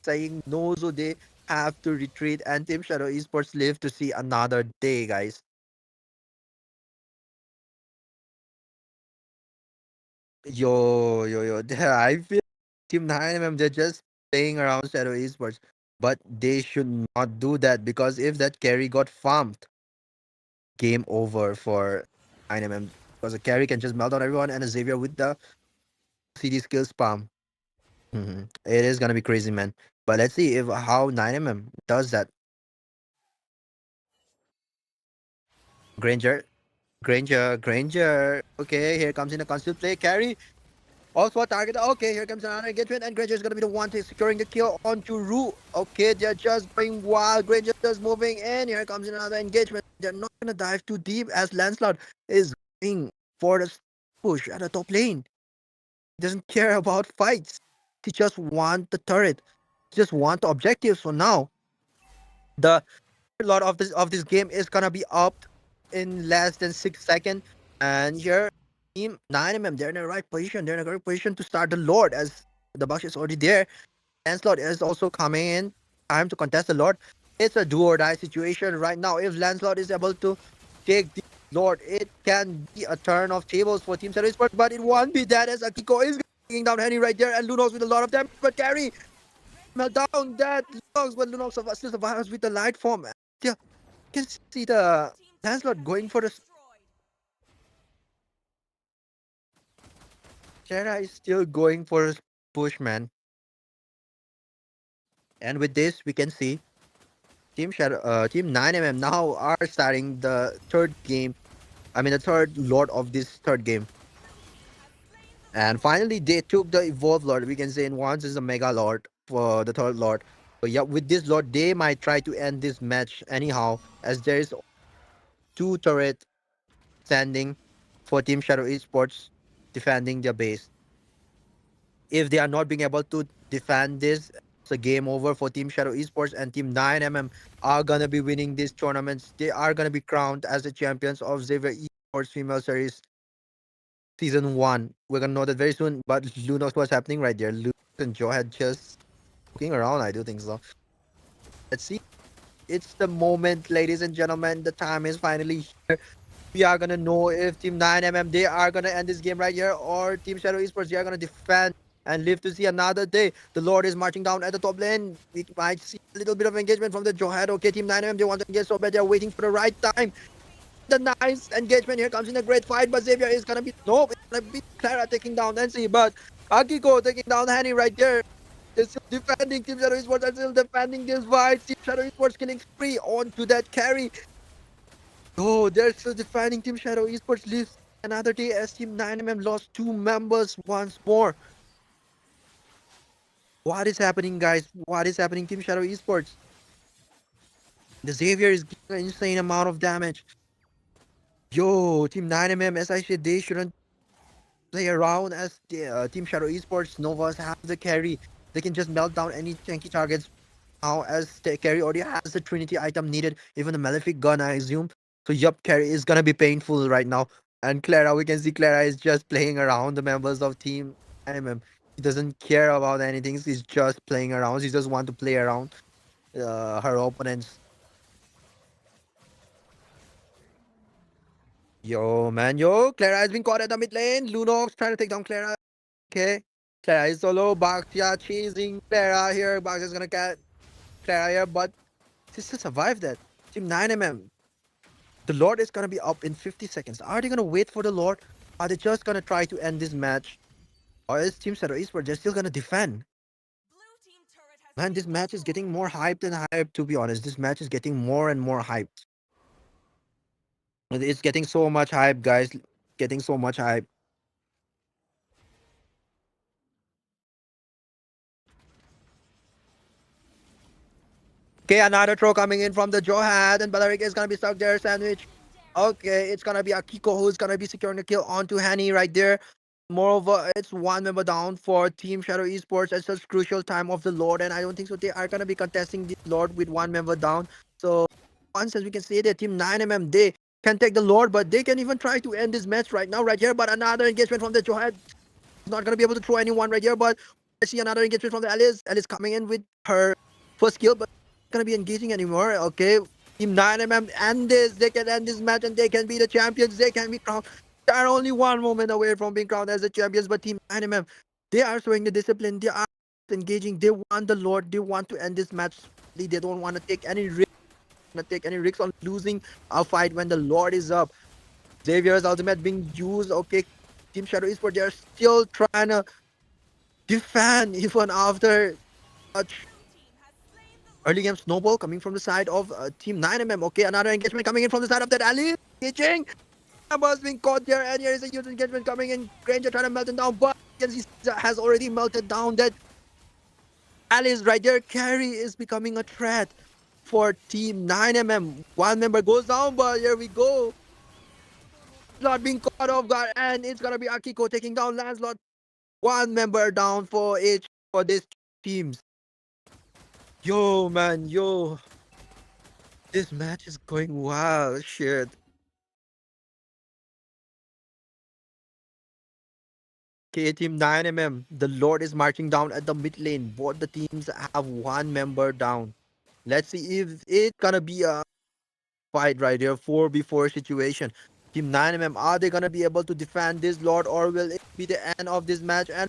saying no, so they have to retreat, and Team Shadow Esports live to see another day, guys. Yo. I feel Team 9mm, they're just playing around Shadow Esports, but they should not do that because if that carry got farmed, game over for 9mm because a carry can just melt on everyone and a Xavier with the CD skill spam. It is gonna be crazy, man. But let's see if how 9mm does that. Granger, Granger. Okay, here comes in a constant play. Carry. Also a target. Okay, here comes another engagement, and Granger is gonna be the one securing the kill onto Rue. Okay, they're just going wild. Granger just moving in. Here comes in another engagement. They're not gonna dive too deep as Lancelot is going for the push at the top lane. He doesn't care about fights. He just want the turret. He just want the objective. So now the lot of this game is gonna be up in less than 6 seconds. And here, Team 9mm, they're in the right position. They're in a great position to start the Lord as the buff is already there. Lancelot is also coming in. Time to contest the Lord. It's a do or die situation right now. If Lancelot is able to take the Lord, it can be a turn of tables for Team Shadow Esports, but it won't be that as Akiko is taking down Henry right there, and Lunox with a lot of damage. But carry melt down that Lunox, but Lunox still survives with the light form. Yeah, you can see the Lancelot going for the Sarah is still going for a push, man. And with this, we can see Team 9mm now are starting the third game I mean, the third Lord of this third game. And finally, they took the Evolved Lord. We can say in once is a Mega Lord for the third Lord. So yeah, with this Lord, they might try to end this match anyhow, as there is two turret standing for Team Shadow Esports defending their base. If they are not being able to defend this, it's a game over for Team Shadow Esports, and Team 9mm are gonna be winning these tournaments. They are gonna be crowned as the champions of Xavier Esports Female Series Season 1. We're gonna know that very soon, but Lu knows what's happening right there. Lu and Joe had just looking around, I do think so. Let's see. It's the moment, ladies and gentlemen. The time is finally here. We are gonna know if Team 9mm they are gonna end this game right here, or Team Shadow Esports they are gonna defend and live to see another day. The Lord is marching down at the top lane. We might see a little bit of engagement from the Johead. Okay, Team 9mm they want to engage so bad. They're waiting for the right time. The nice engagement here comes in a great fight, but Xavier is gonna be nope. It's gonna be Clara taking down Nancy, but Akiko taking down Hanny right there. They're still defending. Team Shadow Esports are still defending this fight. Team Shadow Esports killing spree onto that carry. Oh, they're still defending. Team Shadow Esports lives another day as Team 9mm lost two members once more. What is happening, guys? What is happening, Team Shadow Esports? The Xavier is getting an insane amount of damage. Yo, Team 9mm, as I said, they shouldn't play around as the, Team Shadow Esports Novas have the carry. They can just melt down any tanky targets now as the carry already has the Trinity item needed, even the Malefic gun, I assume. So yup, carry is gonna be painful right now. And Clara, we can see Clara is just playing around the members of Team MM. She doesn't care about anything. She's just playing around. She just want to play around her opponents. Yo, man, yo, Clara has been caught at the mid lane. Lunox trying to take down Clara. Okay. Clara is solo. Baxia chasing Clara here. Baxia is gonna get Clara here, but she still survived that. Team 9mm. The Lord is gonna be up in 50 seconds. Are they gonna wait for the Lord? Are they just gonna try to end this match? Or is Team Shadow Esports they're still gonna defend? Man, this match is getting more hyped and hyped, to be honest. This match is getting more and more hyped. It's getting so much hype, guys. Getting so much hype. Okay, another throw coming in from the Johad, and Balarik is gonna be stuck there, sandwich. Okay, it's gonna be Akiko who's gonna be securing the kill onto Hani right there. Moreover, it's one member down for Team Shadow Esports at such crucial time of the Lord, and I don't think so. They are gonna be contesting this Lord with one member down. So once as we can see that Team 9mm they can take the Lord, but they can even try to end this match right now, right here. But another engagement from the Johad not gonna be able to throw anyone right here, but I see another engagement from the Alice. Alice coming in with her first kill, but not gonna be engaging anymore. Okay, Team 9mm end this. They can end this match and they can be the champions. They can be crowned. They are only one moment away from being crowned as the champions, but Team 9mm, they are showing the discipline. They are engaging. They want the Lord. They want to end this match. They don't want to take any risk. Take any risks on losing a fight when the Lord is up. Xavier's ultimate being used. Okay, Team Shadow Esports, they're still trying to defend even after such early game snowball coming from the side of Team 9mm. Okay, another engagement coming in from the side of that Ali. Engaging. Numbers being caught there, and here is a huge engagement coming in. Granger trying to melt it down, but you can see Caesar has already melted down that Alice right there. Carry is becoming a threat for Team 9mm. One member goes down, but here we go. Not being caught off guard, and it's gonna be Akiko taking down Lancelot. One member down for each for these teams. Yo, man, yo, this match is going wild. Shit. Okay, Team 9mm. The Lord is marching down at the mid lane. Both the teams have one member down. Let's see if it's gonna be a fight right here, 4v4 situation. Team 9mm, are they gonna be able to defend this Lord, or will it be the end of this match and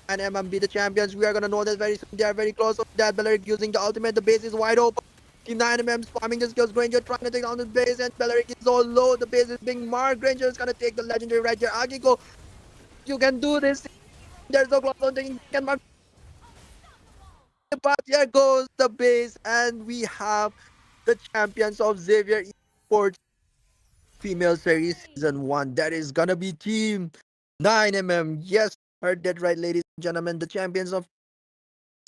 9mm be the champions? We are gonna know that very soon. They are very close to that. Belleric using the ultimate. The base is wide open. Team 9mm spamming the skills. Granger trying to take down the base, and Belleric is so low. The base is being marked. Granger is gonna take the legendary right here. Akiko, you can do this. There's no close on taking can mark. But here goes the base, and we have the champions of Xavier Esports Female Series Season 1. That is gonna be Team 9mm. Yes, heard that right, ladies and gentlemen. The champions of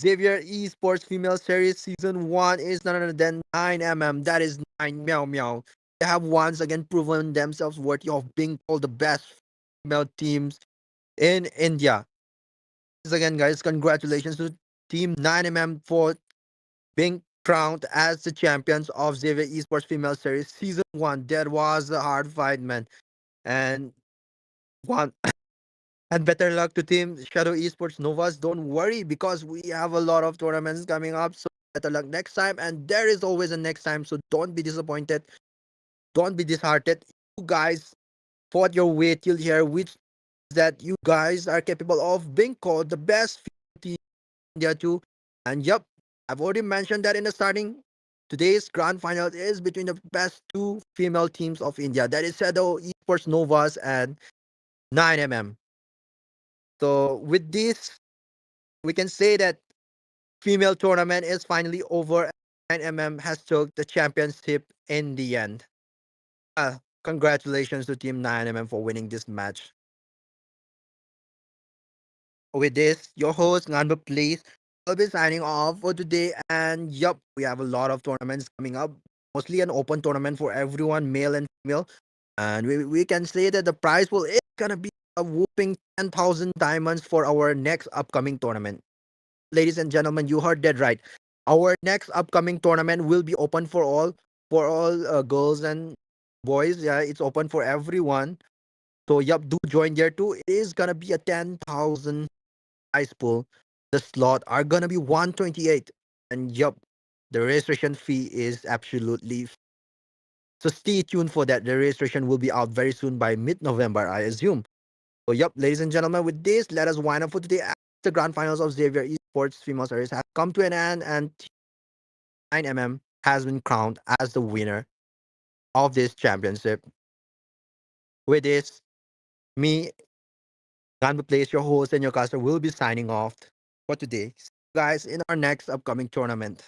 Xavier Esports Female Series Season 1 is none other than 9mm. That is 9 Meow Meow. They have once again proven themselves worthy of being called the best female teams in India. Once again, guys, congratulations to Team 9mm for being crowned as the champions of Xavier Esports Female Series Season 1. That was a hard fight, man. And one and better luck to Team Shadow Esports Novas. Don't worry because we have a lot of tournaments coming up. So better luck next time. And there is always a next time. So don't be disappointed. Don't be disheartened. You guys fought your way till here, which is that you guys are capable of being called the best team in India too. And yep, I've already mentioned that in the starting. Today's grand final is between the best two female teams of India. That is Shadow Esports Novas and 9mm. So with this, we can say that female tournament is finally over and 9mm has took the championship in the end. Congratulations to Team 9mm for winning this match. With this, your host Nganba Please will be signing off for today. And yup, we have a lot of tournaments coming up. Mostly an open tournament for everyone, male and female. And we can say that the prize pool is gonna be a whooping 10,000 diamonds for our next upcoming tournament. Ladies and gentlemen, you heard that right. Our next upcoming tournament will be open for all girls and boys. Yeah, it's open for everyone. So yup, do join there too. It is gonna be a 10,000 prize pool. The slot are gonna be 128, and yup, the registration fee is absolutely so stay tuned for that. The registration will be out very soon by mid-November, I assume. So, yep, ladies and gentlemen, with this, let us wind up for today. As the grand finals of Xavier Esports Female Series have come to an end, and 9mm has been crowned as the winner of this championship. With this, me, Ganba Place, your host and your caster, will be signing off for today. See you guys in our next upcoming tournament.